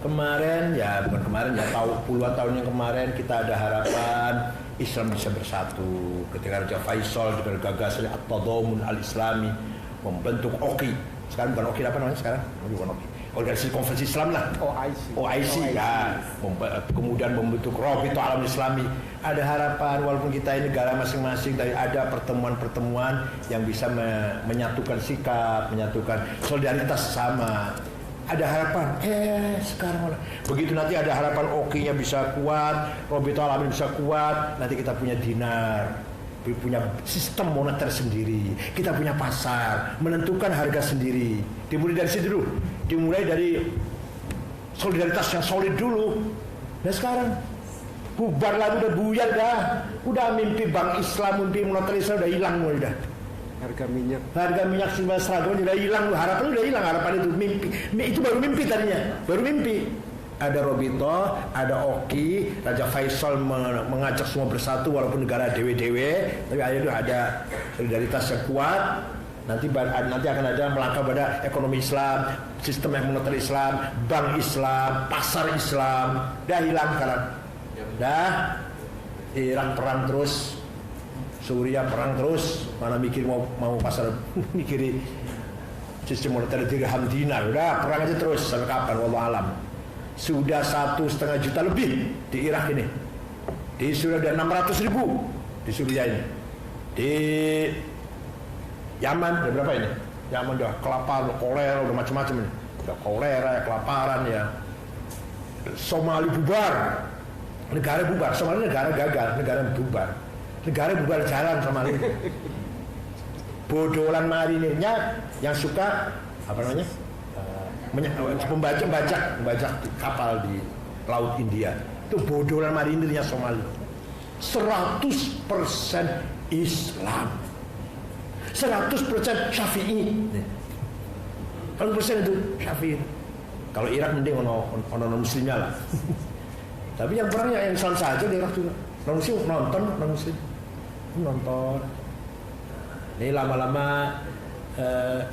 A: Bukan kemarin ya, puluhan tahun yang kemarin kita ada harapan Islam bisa bersatu. Ketika Raja Faisal dengan gagasan At-Tadhamun Al-Islami membentuk OKI. Sekarang bukan OKI, apa namanya sekarang? Bukan OKI. Organisasi Konferensi Islam lah, OIC ya, kemudian membentuk Rabithah Alam Islami. Ada harapan walaupun kita ini negara masing-masing, tapi ada pertemuan-pertemuan yang bisa menyatukan sikap, menyatukan solidaritas sama. Ada harapan, sekarang begitu nanti ada harapan OKI-nya bisa kuat, Rabithah Alam bisa kuat, nanti kita punya dinar. punya sistem moneter sendiri, kita punya pasar, menentukan harga sendiri. Dimulai dari situ dulu, dimulai dari solidaritas yang solid dulu. Nah sekarang bubar lagi, udah buyar dah, udah mimpi bank Islam, mimpi moneter Islam udah hilang udah.
C: Harga minyak
A: seragam udah hilang, harapan udah hilang, harapan itu mimpi. Itu baru mimpi tadinya, baru mimpi. Ada Robito, ada Oki, Raja Faisal mengajak semua bersatu walaupun negara dewe-dewe, tapi akhirnya ada solidaritas yang kuat. Nanti akan ada melangkah pada ekonomi Islam, sistem moneter Islam, bank Islam, pasar Islam. Dah hilang sekarang. Dah Irak perang terus, Suriah perang terus, mana mikir mau pasar, mikiri sistem moneter dirham dinar. Udah perang aja terus sampai kapan? Wallahu alam. Sudah 1,5 juta lebih di Irak ini. Di Suriah ada 600.000 di Suriah ini. Di Yaman ada berapa ini? Yaman udah kelaparan, kolera, udah macam-macam ini. Udah kolera, ya, kelaparan ya. Somali bubar. Negara bubar, Somali negara gagal, negara bubar. Negara bubar jalan Somali. Bodolan marinirnya yang suka apa namanya? Membajak kapal di Laut India. Itu bodolan marinirnya Somali. 100% Islam, 100% Syafi'i. 100% itu Syafi'i. Kalau Irak mending ono muslimnya lah. Tapi yang perang yang Islam saja di Irak juga. Non muslim nonton, non muslim nonton. Ini lama-lama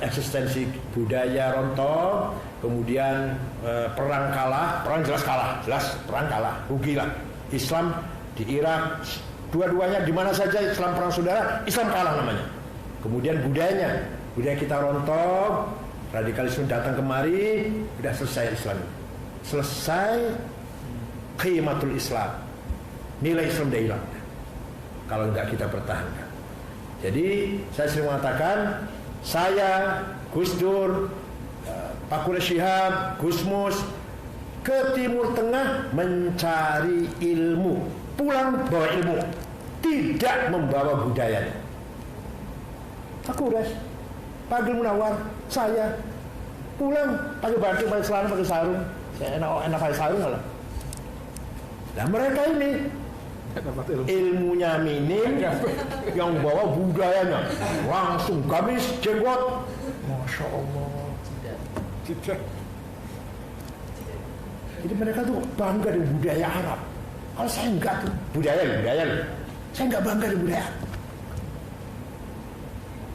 A: eksistensi budaya rontok, kemudian perang kalah, perang jelas kalah, perang kalah, rugi lah. Islam di Irak, dua-duanya di mana saja Islam perang saudara, Islam kalah namanya. Kemudian budaya kita rontok, radikalisme datang kemari, sudah selesai Islam. Selesai qimatul Islam, nilai Islam dah hilang kalau enggak kita pertahankan. Jadi saya sering mengatakan, saya, Gus Dur, Pak Quraish Shihab, Gus Mus ke Timur Tengah mencari ilmu, pulang bawa ilmu, tidak membawa budaya. Pak Quraish, Pak Abdul Munawar, saya pulang pakai baju, pakai celana, pakai sarung. Saya enak pakai sarung lah. Nah mereka ini ilmunya minim, yang bawa budayanya langsung gamis, jenggot, masya Allah. Tidak. Jadi mereka tuh bangga dengan budaya Arab. Kalau saya enggak tuh budaya. Saya enggak bangga dengan budaya Arab.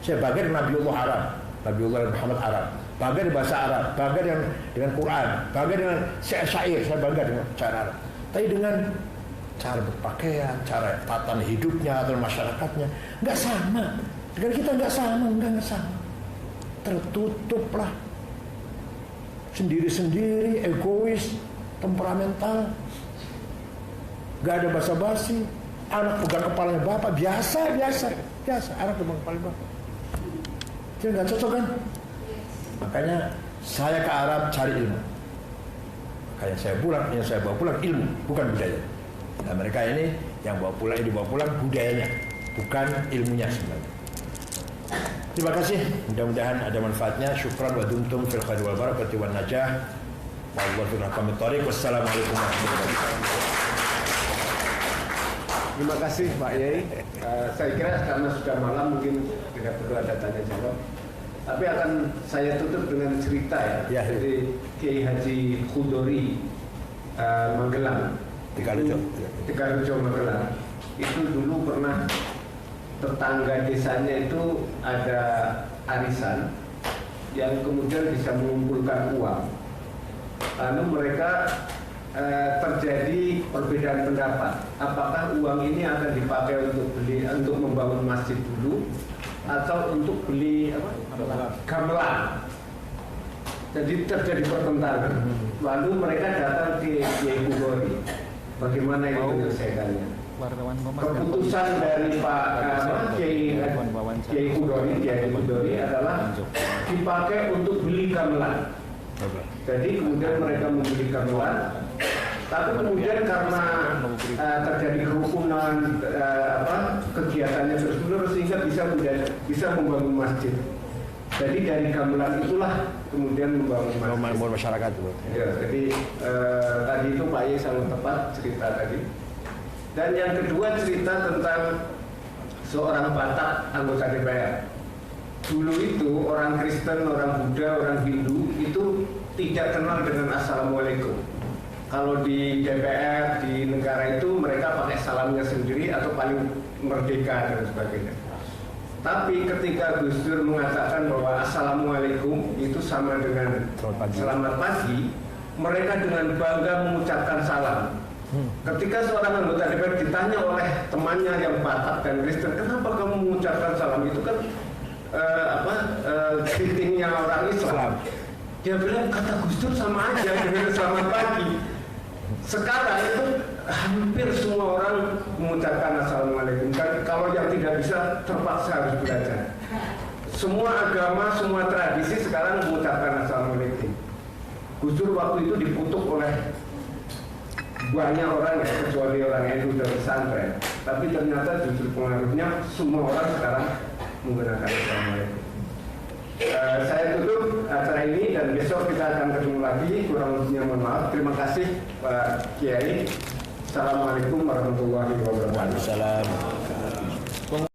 A: Saya bangga dengan Nabiullah Arab, Nabiullah Muhammad Arab, bangga dengan bahasa Arab, bangga dengan Quran, bangga dengan syair. Saya bangga dengan cara Arab. Tapi dengan cara berpakaian, cara tatan hidupnya atau masyarakatnya nggak sama. Dengan kita nggak sama. Tertutup lah, sendiri-sendiri, egois, temperamental, nggak ada basa-basi. Anak pegang kepalanya bapak, biasa. Anak pegang kepalanya bapak. Jadi nggak cocok kan? Makanya saya ke Arab cari ilmu. Makanya yang saya bawa pulang ilmu, bukan budaya. Nah mereka ini yang dibawa pulang budayanya, bukan ilmunya sebenarnya. Terima kasih, mudah-mudahan ada manfaatnya. Syukran wa dumtum fil khair wal barakati wan najah. Wallahu a'lam bishawab. Wassalamualaikum warahmatullahi wabarakatuh.
C: Terima kasih Pak Yai. Saya kira karena sudah malam mungkin tidak perlu ada tanya jawab. Tapi akan saya tutup dengan cerita ya. Jadi Kiai Haji Khudori Magelang, Tegarejo Magelang, itu dulu pernah tetangga desanya itu ada arisan yang kemudian bisa mengumpulkan uang. Lalu mereka terjadi perbedaan pendapat. Apakah uang ini akan dipakai untuk membangun masjid dulu atau untuk beli gamelan? Jadi terjadi pertentangan. Lalu mereka datang ke Kiai Khudori. Bagaimana itu menyelesaikannya? Keputusan dari Pak Kiai Khudori adalah dipakai untuk beli gamelan. Jadi kemudian mereka membeli gamelan, tapi kemudian karena terjadi kerukunan kegiatannya terus-menerus sehingga bisa membangun masjid. Jadi dari gamelan itulah kemudian membangun
A: masyarakat.
C: Ya, jadi tadi itu Pak Ye sangat tepat cerita tadi. Dan yang kedua cerita tentang seorang Batak anggota DPR. Dulu itu orang Kristen, orang Buddha, orang Hindu itu tidak kenal dengan Assalamualaikum. Kalau di DPR, di negara itu mereka pakai salamnya sendiri atau paling merdeka dan sebagainya. Tapi ketika Gus Dur mengatakan bahwa Assalamualaikum itu sama dengan selamat pagi, mereka dengan bangga mengucapkan salam. Ketika seorang anggota DPR ditanya oleh temannya yang Batak dan Kristen, kenapa kamu mengucapkan salam? Itu kan greetingnya orang Islam. Dia bilang kata Gus Dur sama aja dengan selamat pagi. Sekarang itu hampir semua orang mengucapkan Assalamualaikum. Kalau yang tidak bisa terpaksa harus belajar. Semua agama, semua tradisi sekarang mengucapkan Assalamualaikum. Gus Dur waktu itu dikutuk oleh banyak orang ya, kecuali orang NU dan pesantren. Tapi ternyata justru pengaruhnya semua orang sekarang menggunakan Assalamualaikum. Saya tutup acara ini dan besok kita akan ketemu lagi. Kurang lebihnya mohon maaf. Terima kasih Pak Kiai. Assalamualaikum warahmatullahi wabarakatuh.
A: Waalaikumsalam.